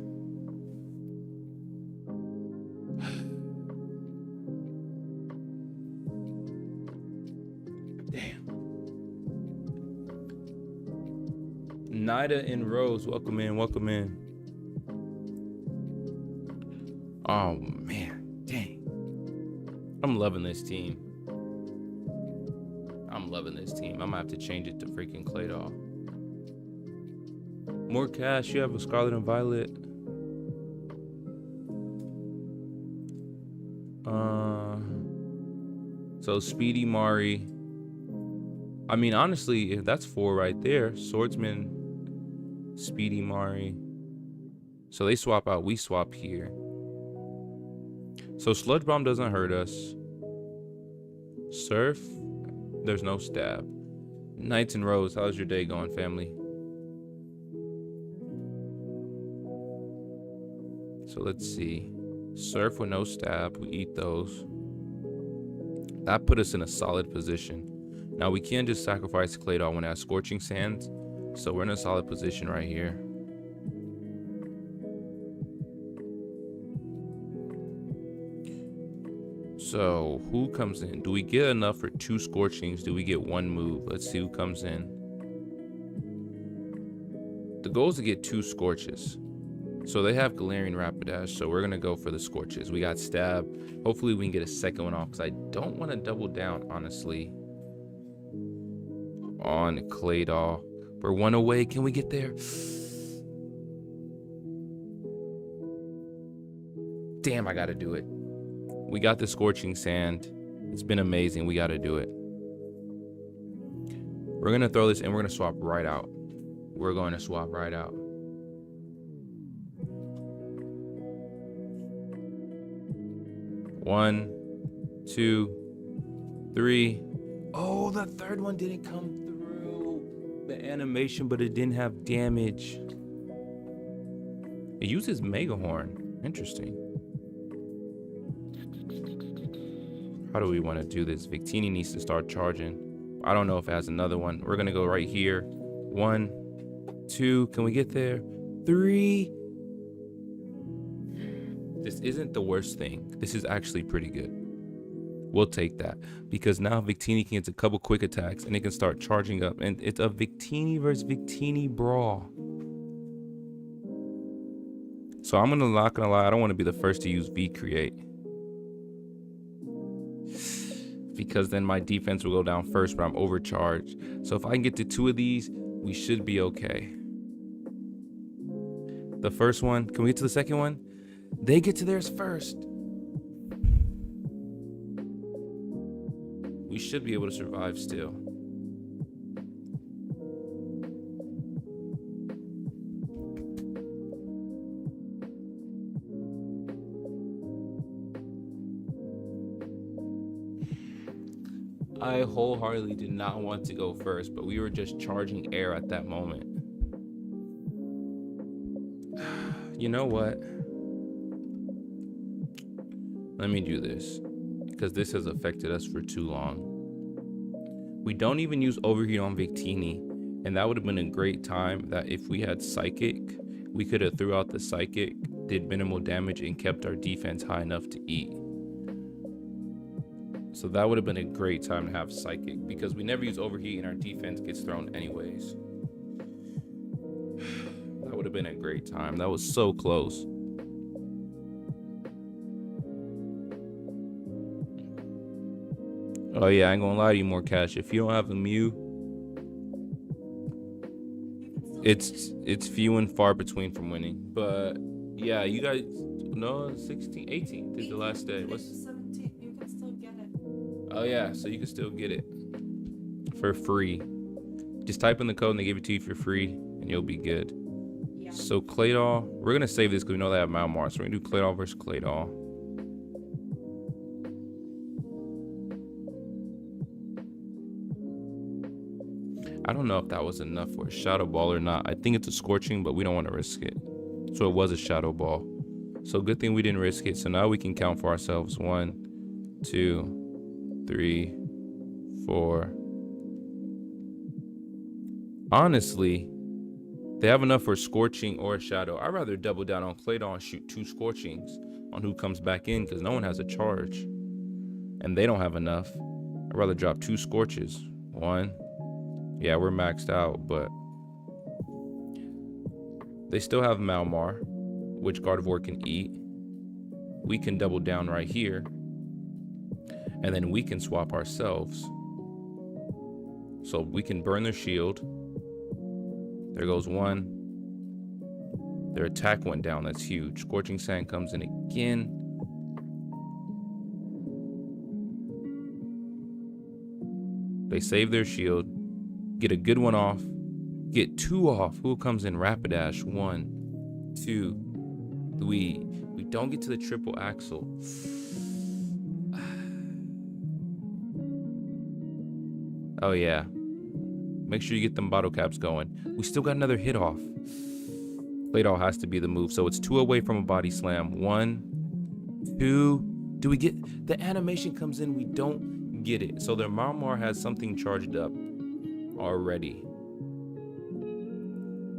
Nida and Rose, welcome in. Oh man, dang. I'm loving this team. I'm gonna have to change it to freaking Claydol. More cash, you have a Scarlet and Violet. So Speedy Mari. I mean, honestly, if that's 4 right there. Swordsman, Speedy Mari. So they swap out, we swap here. So Sludge Bomb doesn't hurt us. Surf, there's no stab. Knights and Rose, how's your day going, family? So let's see. Surf with no stab, we eat those. That put us in a solid position. Now we can't just sacrifice Claydol when it has Scorching Sands. So we're in a solid position right here. So who comes in? Do we get enough for 2 Scorchings? Do we get 1 move? Let's see who comes in. The goal is to get 2 Scorches. So they have Galarian Rapidash, so we're gonna go for the Scorches. We got Stab. Hopefully we can get a second one off, because I don't want to double down, honestly, on Claydol. We're 1 away. Can we get there? Damn, I gotta do it. We got the Scorching Sand. It's been amazing. We gotta do it. We're gonna throw this and we're gonna swap right out. We're going to swap right out. One, 2, 3. Oh, the third one didn't come through. The animation, but it didn't have damage. It uses Mega Horn. Interesting. How do we want to do this? Victini needs to start charging. I don't know if it has another one. We're going to go right here. 1, 2. Can we get there? 3, this isn't the worst thing. This is actually pretty good. We'll take that, because now Victini can get a couple quick attacks and it can start charging up, and it's a Victini versus Victini brawl. So I'm not gonna lie, I don't want to be the first to use V create, because then my defense will go down first, but I'm overcharged. So if I can get to 2 of these, we should be okay. The first one, can we get to the second one? They get to theirs first. We should be able to survive still. I wholeheartedly did not want to go first, but we were just charging air at that moment. You know what? Let me do this, because this has affected us for too long. We don't even use overheat on Victini, and that would have been a great time that if we had Psychic, we could have threw out the Psychic, did minimal damage, and kept our defense high enough to eat. So that would have been a great time to have Psychic, because we never use overheat and our defense gets thrown anyways. That would have been a great time. That was so close. Oh yeah, I ain't gonna lie to you, more cash. If you don't have a Mew, it's few and far between from winning. But yeah, you guys know 18th is the last day. What's 17th? You can still get it. Oh yeah, so you can still get it for free. Just type in the code and they give it to you for free, and you'll be good. Yeah. So Claydol, we're gonna save this because we know they have Malmar, so we're gonna do Claydol versus Claydol. I don't know if that was enough for a Shadow Ball or not. I think it's a Scorching, but we don't want to risk it. So it was a Shadow Ball. So good thing we didn't risk it. So now we can count for ourselves. 1, 2, 3, 4. Honestly, they have enough for a Scorching or a Shadow. I'd rather double down on Claydol and shoot 2 Scorchings on who comes back in, because no one has a charge. And they don't have enough. I'd rather drop 2 Scorches. 1. Yeah, we're maxed out, but they still have Malmar, which Gardevoir can eat. We can double down right here, and then we can swap ourselves. So we can burn their shield. There goes 1. Their attack went down. That's huge. Scorching Sand comes in again. They save their shield. Get a good one off. Get 2 off. Who comes in? Rapidash. 1, 2, 3. We don't get to the triple axle. Oh yeah. Make sure you get them bottle caps going. We still got another hit off. Claydol has to be the move. So it's 2 away from a body slam. 1, 2. Do we get the animation comes in? We don't get it. So their Malmar has something charged up already.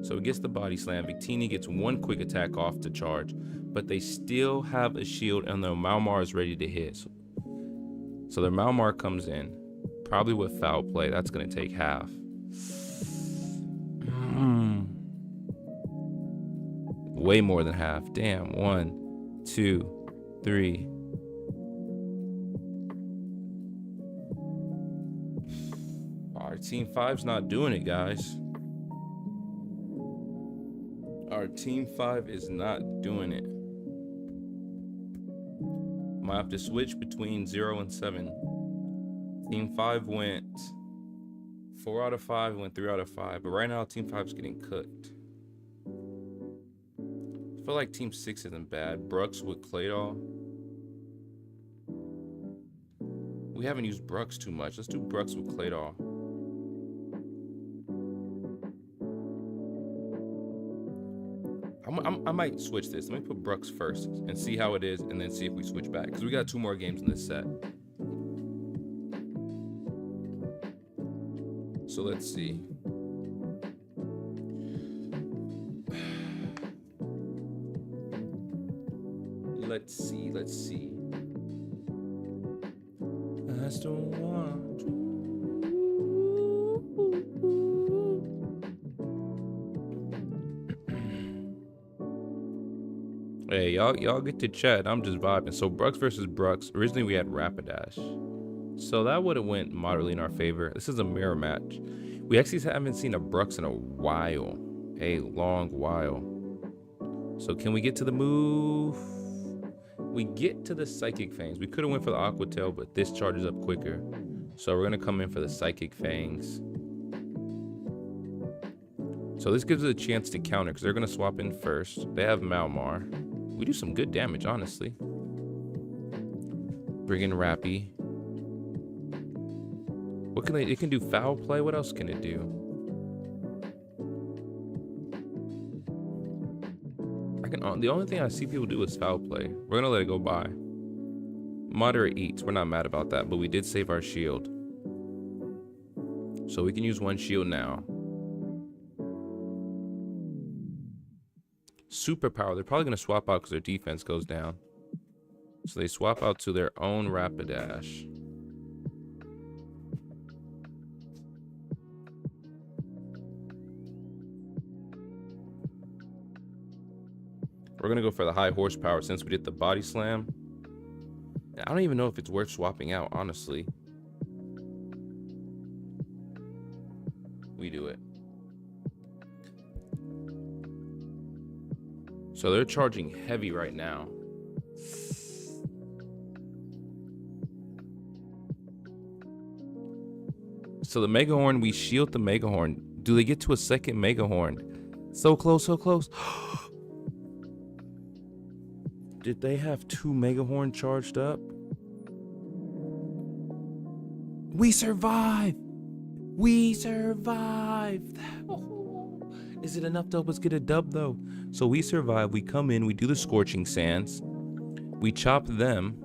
So it gets the body slam. Victini gets 1 quick attack off to charge, but they still have a shield and their Malmar is ready to hit. So their Malmar comes in, probably with foul play. That's going to take half. Way more than half. Damn. 1, 2, 3. Our team 5's not doing it, guys. Our team 5 is not doing it. Might have to switch between 0 and 7. Team 5 went 4 out of 5, went 3 out of 5. But right now, Team 5's getting cooked. I feel like Team 6 isn't bad. Brooks with Claydol. We haven't used Brooks too much. Let's do Brooks with Claydol. I might switch this. Let me put Brooks first and see how it is, and then see if we switch back, because we got 2 more games in this set. So let's see. let's see. I still want to. Hey, y'all get to chat. I'm just vibing. So Brux versus Brux. Originally we had Rapidash, so that would have went moderately in our favor. This is a mirror match. We actually haven't seen a Brux in a while, a long while. So can we get to the move? We get to the Psychic Fangs. We could have went for the Aqua Tail, but this charges up quicker. So we're gonna come in for the Psychic Fangs. So this gives us a chance to counter because they're gonna swap in first. They have Malmar. We do some good damage, honestly. Bring in Rappy. What can it can do foul play? What else can it do? The only thing I see people do is foul play. We're gonna let it go by. Moderate eats. We're not mad about that, but we did save our shield. So we can use one shield now. Superpower. They're probably gonna swap out because their defense goes down. So they swap out to their own Rapidash. We're gonna go for the high horsepower since we did the body slam. I don't even know if it's worth swapping out, honestly. We do it. So they're charging heavy right now. So the Mega Horn, we shield the Mega Horn. Do they get to a second Mega Horn? So close, so close. Did they have 2 Mega Horn charged up? We survived! We survived! Is it enough to help us get a dub though? So we survive, we come in, we do the Scorching Sands. We chop them.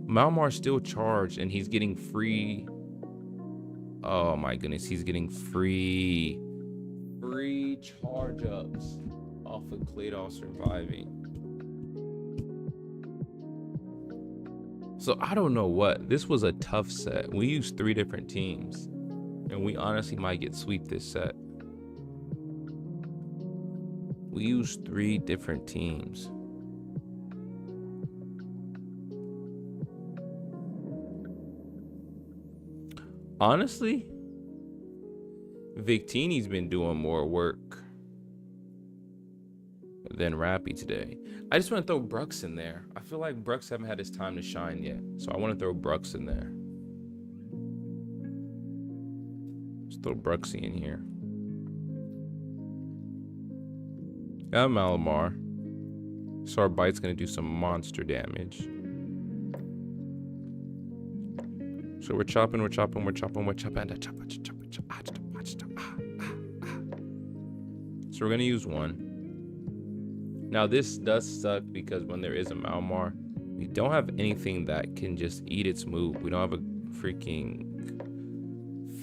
Malmar's still charged and he's getting free. Oh my goodness, he's getting free charge ups off of Claydol surviving. So I don't know what. This was a tough set. We used 3 different teams. And we honestly might get sweep this set. We used 3 different teams. Honestly, Victini's been doing more work than Rappy today. I just want to throw Brux in there. I feel like Brux haven't had his time to shine yet. So I want to throw Brux in there. Let's throw Bruxy in here. Got Malamar. So our bite's going to do some monster damage. So we're chopping. So we're going to use 1. Now this does suck because when there is a Malmar, we don't have anything that can just eat its move. We don't have a freaking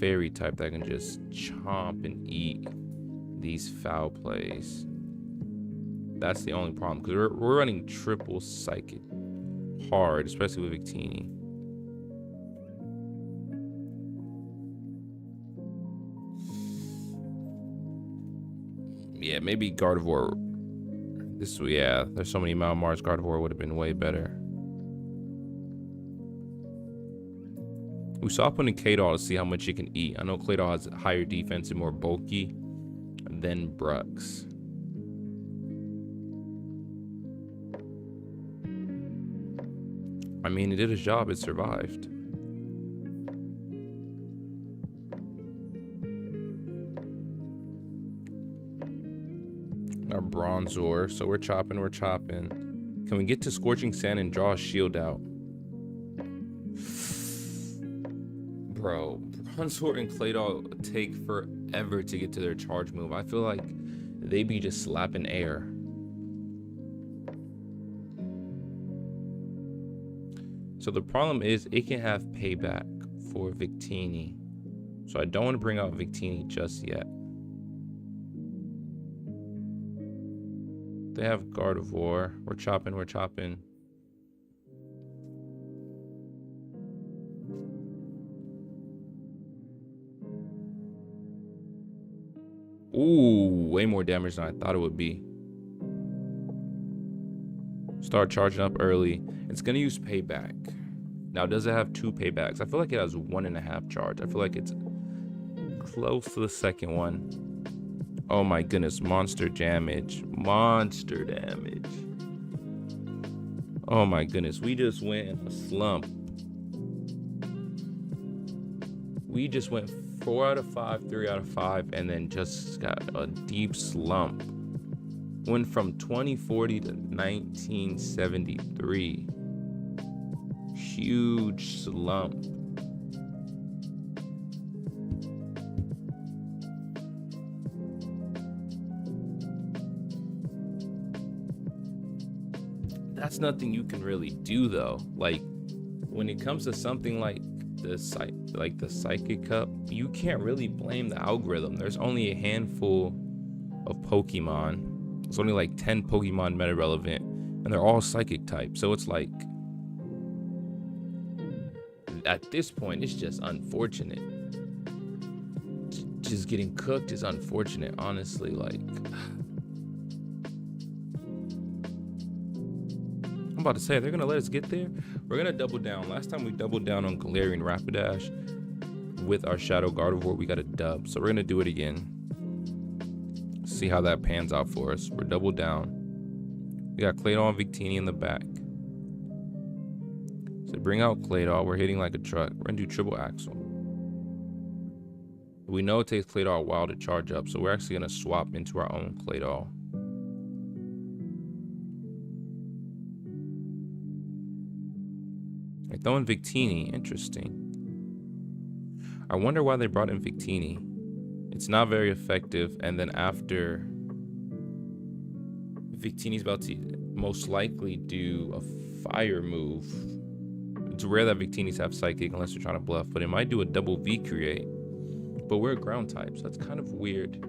fairy type that can just chomp and eat these foul plays. That's the only problem because we're running triple psychic hard, especially with Victini. Yeah, maybe Gardevoir. There's so many Malmars. Gardevoir would have been way better. We swap in Claydol to see how much it can eat. I know Claydol has higher defense and more bulky than Brux. I mean, it did its job. It survived. Our Bronzor. So we're chopping. Can we get to Scorching Sand and draw a shield out? Bro, Bronzor and Claydol take forever to get to their charge move. I feel like they be just slapping air. So the problem is it can have payback for Victini. So I don't want to bring out Victini just yet. They have Gardevoir. We're chopping. Ooh, way more damage than I thought it would be. Start charging up early. It's gonna use payback. Now, does it have 2 paybacks? I feel like it has 1.5 charge. I feel like it's close to the second one. Oh my goodness, monster damage. Oh my goodness, we just went in a slump. We just went 4 out of 5, 3 out of 5, and then just got a deep slump. Went from 2040 to 1973. Huge slump. That's nothing you can really do though. Like when it comes to something like the Psychic Cup, you can't really blame the algorithm. There's only a handful of Pokemon. There's only like 10 Pokemon meta relevant, and they're all Psychic type. So it's like, at this point, it's just unfortunate. Just getting cooked is unfortunate, honestly. Like, I'm about to say, they're gonna let us get there. We're gonna double down. Last time we doubled down on Galarian Rapidash with our Shadow Gardevoir, we got a dub. So we're gonna do it again. See how that pans out for us. We're double down. We got Claydol and Victini in the back. So bring out Claydol. We're hitting like a truck. We're gonna do triple axle. We know it takes Claydol a while to charge up, so we're actually gonna swap into our own Claydol. They're throwing Victini. Interesting. I wonder why they brought in Victini. It's not very effective, and then after Victini's about to most likely do a fire move. It's rare that Victinis have Psychic unless they're trying to bluff, but it might do a double V create. But we're a ground type, so that's kind of weird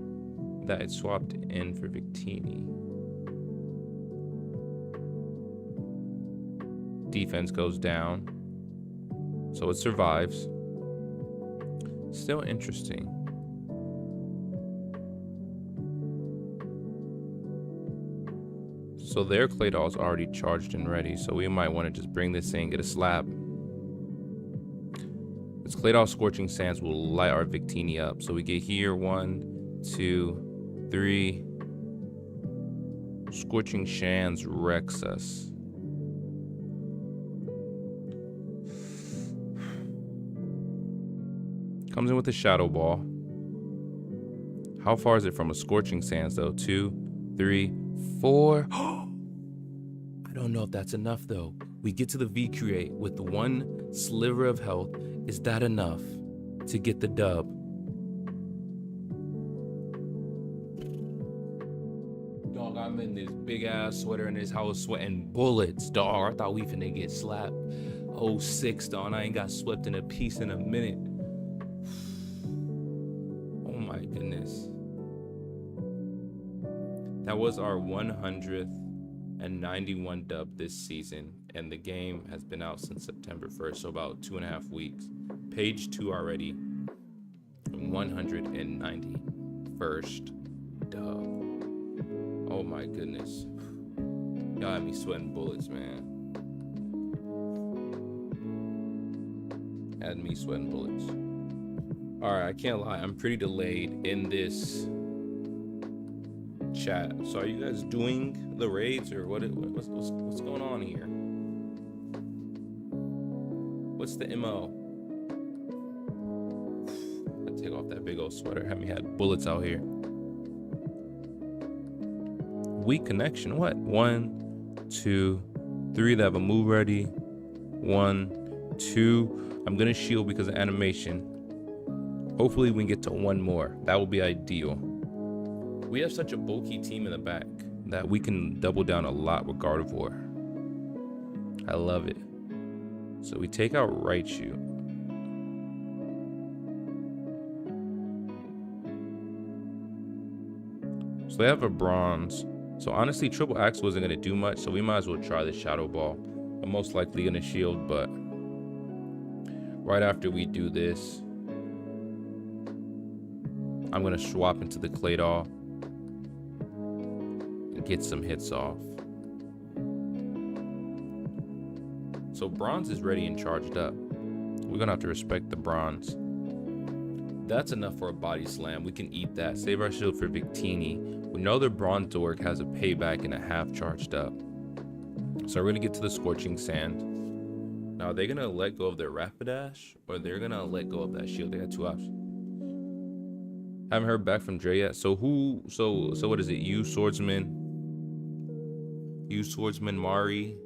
that it swapped in for Victini. Defense goes down, so it survives. Still interesting. So their Claydol is already charged and ready, so we might want to just bring this in, get a slap. This Claydol Scorching Sands will light our Victini up. So we get here, 1, 2, 3. Scorching Sands wrecks us. Comes in with a Shadow Ball. How far is it from a Scorching Sands though? 2, 3, 4. I don't know if that's enough though. We get to the V create with 1 sliver of health. Is that enough to get the dub? Dog, I'm in this big ass sweater in this house sweating bullets, dog. I thought we finna get slapped. 06, dog. I ain't got swept in a piece in a minute. Oh my goodness. That was our 191 dub this season, and the game has been out since September 1st, so about 2.5 weeks. Page 2 already. 191st dub. Oh my goodness. Y'all had me sweating bullets, man. Had me sweating bullets. Alright, I can't lie. I'm pretty delayed in this chat. So are you guys doing the raids or what's going on here? What's the MO? I take off that big old sweater. Had me had bullets out here. Weak connection. What? 1, 2, 3. They have a move ready. 1, 2. I'm gonna shield because of animation. Hopefully we can get to 1 more. That will be ideal. We have such a bulky team in the back that we can double down a lot with Gardevoir. I love it. So we take out Raichu. So they have a bronze. So honestly, triple axe wasn't gonna do much, so we might as well try the shadow ball. I'm most likely gonna shield, but right after we do this, I'm gonna swap into the Claydol and get some hits off. So bronze is ready and charged up. We're gonna have to respect the bronze. That's enough for a body slam. We can eat that. Save our shield for Victini. We know the bronze dork has a payback and a half charged up. So we're gonna get to the scorching sand. Now, are they gonna let go of their Rapidash, or they're gonna let go of that shield? They got two options. Haven't heard back from Dre yet. So what is it? You Swordsman Mari,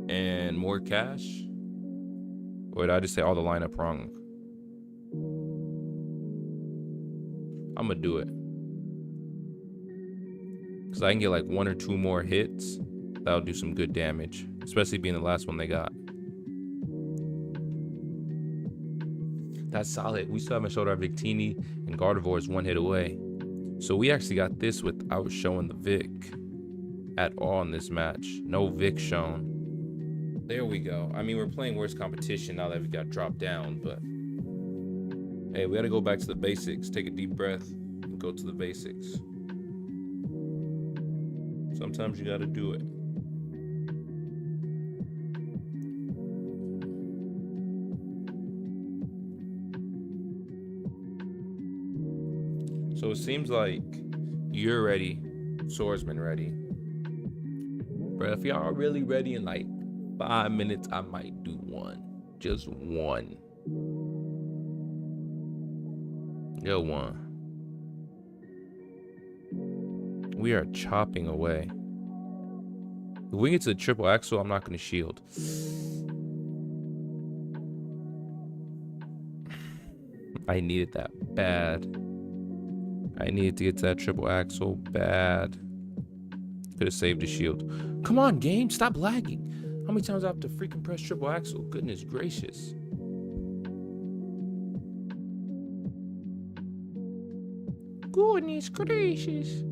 and more cash? Or did I just say all the lineup wrong? I'm gonna do it. Because I can get like 1 or 2 more hits. That'll do some good damage. Especially being the last one they got. That's solid. We still haven't showed our Victini, and Gardevoir is 1 hit away. So we actually got this without showing the Vic at all in this match. No Vic shown. There we go. I mean, we're playing worse competition now that we got dropped down, but hey, we gotta go back to the basics. Take a deep breath and go to the basics. Sometimes you gotta do it. So it seems like you're ready, Swordsman ready. But if y'all are really ready in like 5 minutes, I might do one. Just one. Yo, one. We are chopping away. If we get to the triple axle, I'm not going to shield. I needed that bad. I needed to get to that triple axle bad. Could have saved the shield. Come on, game. Stop lagging. How many times do I have to freaking press triple axle? Goodness gracious. Goodness gracious.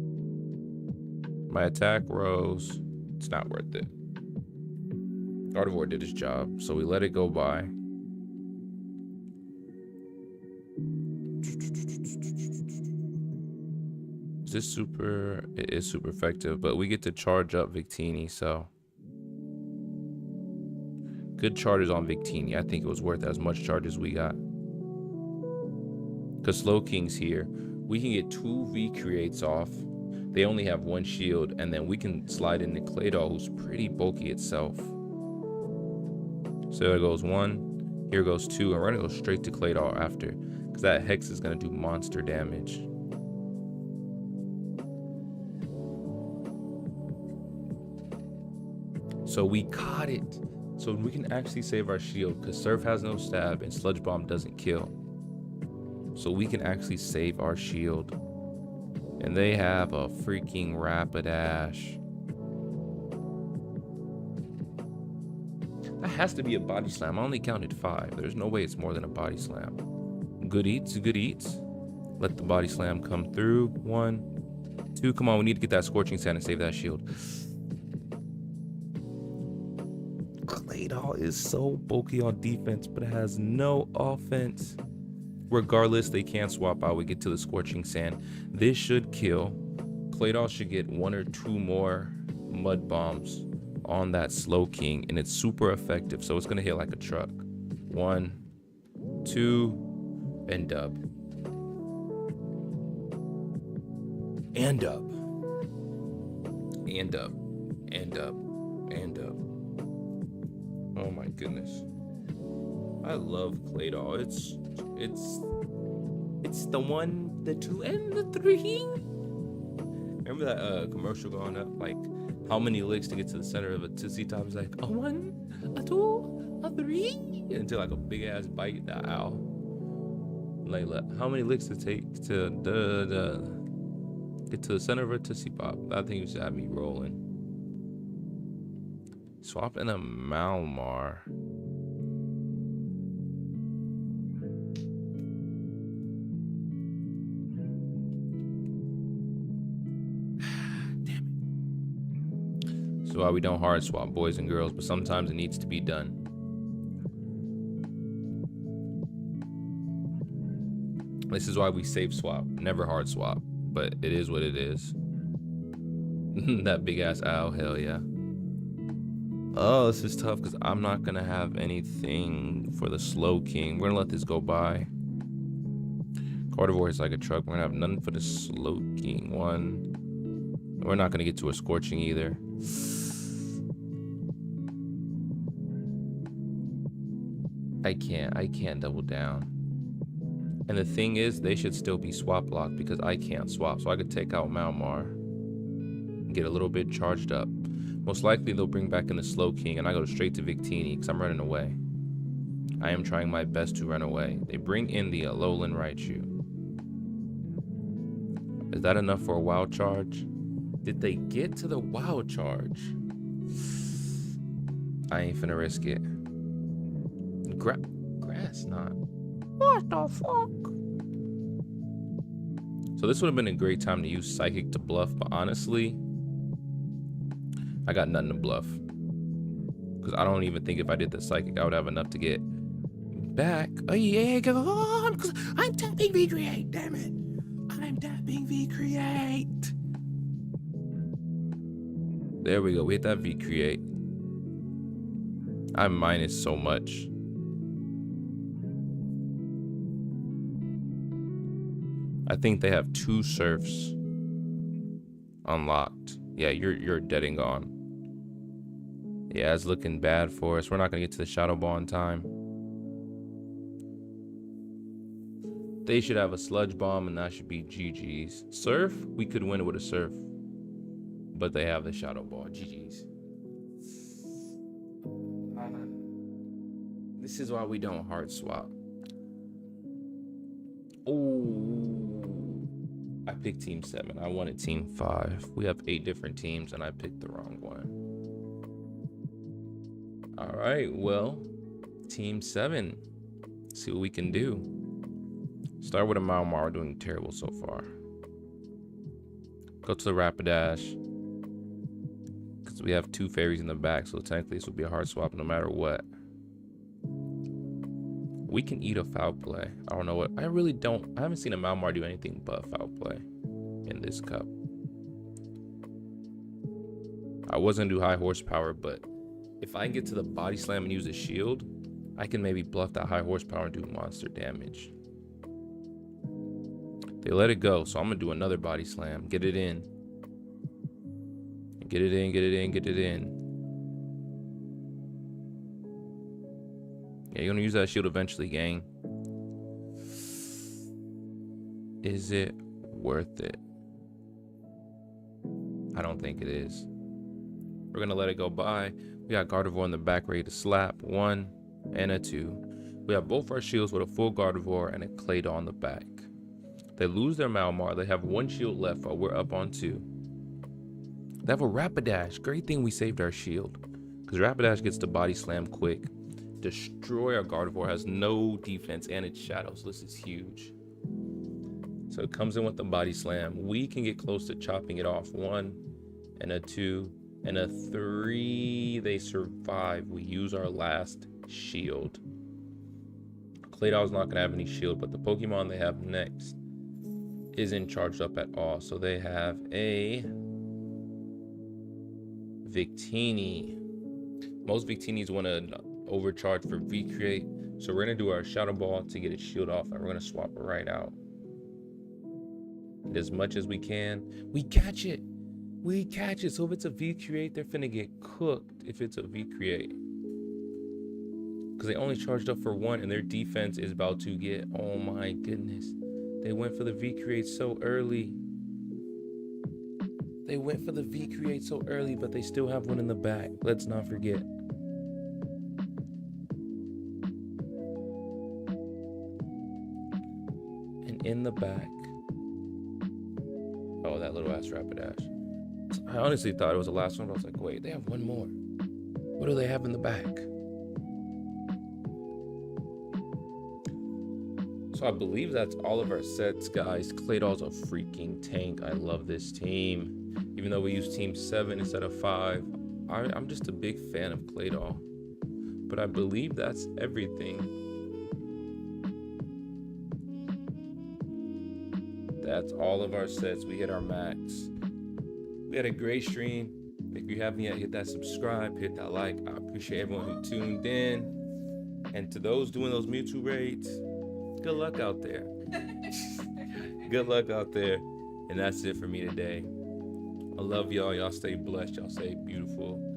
My attack rose. It's not worth it. Gardevoir did his job, so we let it go by. Is this super? It is super effective, but we get to charge up Victini, so. Good charges on Victini. I think it was worth as much charge as we got. Because Slow King's here. We can get 2 V creates off. They only have 1 shield, and then we can slide into Claydol, who's pretty bulky itself. So there goes 1. Here goes 2. And we're going to go straight to Claydol after. Because that Hex is going to do monster damage. So we caught it. So we can actually save our shield because Surf has no stab and Sludge Bomb doesn't kill. So we can actually save our shield. And they have a freaking Rapidash. That has to be a body slam. I only counted 5. There's no way it's more than a body slam. Good eats, good eats. Let the body slam come through. 1, 2. Come on, we need to get that Scorching Sand and save that shield. Claydol is so bulky on defense, but it has no offense. Regardless, they can't swap out. We get to the Scorching Sand. This should kill. Claydol should get 1 or 2 more Mud Bombs on that Slow King, and it's super effective, so it's going to hit like a truck. 1, 2, and dub. And dub. And dub. And dub. And dub. Oh my goodness. I love Claydol. It's the 1, the 2, and the 3. Remember that commercial going up? Like, how many licks to get to the center of a Tootsie Top? It's like a 1, a 2, a 3, until like a big ass bite. The owl. Like, how many licks to take to get to the center of a Tootsie Pop? I think you should have me rolling. Swap in a Malmar. why we don't hard swap, boys and girls, but sometimes it needs to be done. This is why we save swap, never hard swap, but it is what it is. That big ass owl, hell yeah. Oh, this is tough because I'm not gonna have anything for the slow king. We're gonna let this go by. Carnivore is like a truck. We're gonna have none for the slow king one. We're not gonna get to a scorching either. I can't double down. And the thing is, they should still be swap locked because I can't swap. So I could take out Malmar, get a little bit charged up. Most likely they'll bring back in the slow king and I go straight to Victini because I'm running away. I am trying my best to run away. They bring in the Alolan Raichu. Is that enough for a wild charge? Did they get to the wild charge? I ain't finna risk it. Grass not. What the fuck? So this would have been a great time to use Psychic to bluff, but honestly, I got nothing to bluff. Because I don't even think if I did the Psychic, I would have enough to get back. Oh yeah, go on, because I'm tapping V-Create, damn it. I'm tapping V-Create. There we go, we hit that V-Create. I'm minus so much. I think they have 2 surfs unlocked. Yeah, you're dead and gone. Yeah, it's looking bad for us. We're not gonna get to the Shadow Ball in time. They should have a Sludge Bomb and that should be GG's. Surf, we could win it with a Surf. But they have the Shadow Ball. GG's. This is why we don't hard swap. Oh, I picked team 7. I wanted team 5. We have 8 different teams and I picked the wrong one. All right, well, team 7. See what we can do. Start with a Malmar, doing terrible so far. Go to the Rapidash. Because we have 2 fairies in the back, so technically this would be a hard swap no matter what. We can eat a foul play. I don't know what. I haven't seen a Malmar do anything but foul play in this cup. I wasn't do high horsepower, but if I can get to the body slam and use a shield, I can maybe bluff that high horsepower and do monster damage. They let it go, so I'm gonna do another body slam. Get it in. Get it in, get it in, get it in. Yeah, you're gonna use that shield eventually, gang. Is it worth it? I don't think it is. We're gonna let it go by. We got Gardevoir in the back ready to slap. 1 and a 2. We have both our shields with a full Gardevoir and a Claydol on the back. They lose their Malmar. They have 1 shield left while we're up on 2. They have a Rapidash. Great thing we saved our shield. Because Rapidash gets the body slam quick. Destroy our Gardevoir. Has no defense and it's shadow. So this is huge. So it comes in with the body slam. We can get close to chopping it off. 1 and a 2 and a 3. They survive. We use our last shield. Claydol's not going to have any shield, but the Pokemon they have next isn't charged up at all. So they have a Victini. Most Victinis want to overcharge for V-Create. So we're going to do our Shadow Ball to get its shield off, and we're going to swap it right out. As much as we can. We catch it. We catch it. So if it's a V-Create, they're finna get cooked if it's a V-Create. Because they only charged up for 1 and their defense is about to get, oh my goodness. They went for the V-Create so early. They went for the V-Create so early, but they still have 1 in the back. Let's not forget. And in the back. Oh, that little ass Rapidash. I honestly thought it was the last one, but I was like, wait, they have 1 more. What do they have in the back? So I believe that's all of our sets, guys. Claydol's a freaking tank. I love this team. Even though we use team 7 instead of 5, I'm just a big fan of Claydol. But I believe that's everything. That's all of our sets. We hit our max. We had a great stream. If you haven't yet, hit that subscribe, hit that like. I appreciate everyone who tuned in. And to those doing those Mewtwo raids, good luck out there. Good luck out there. And that's it for me today. I love y'all. Y'all stay blessed. Y'all stay beautiful.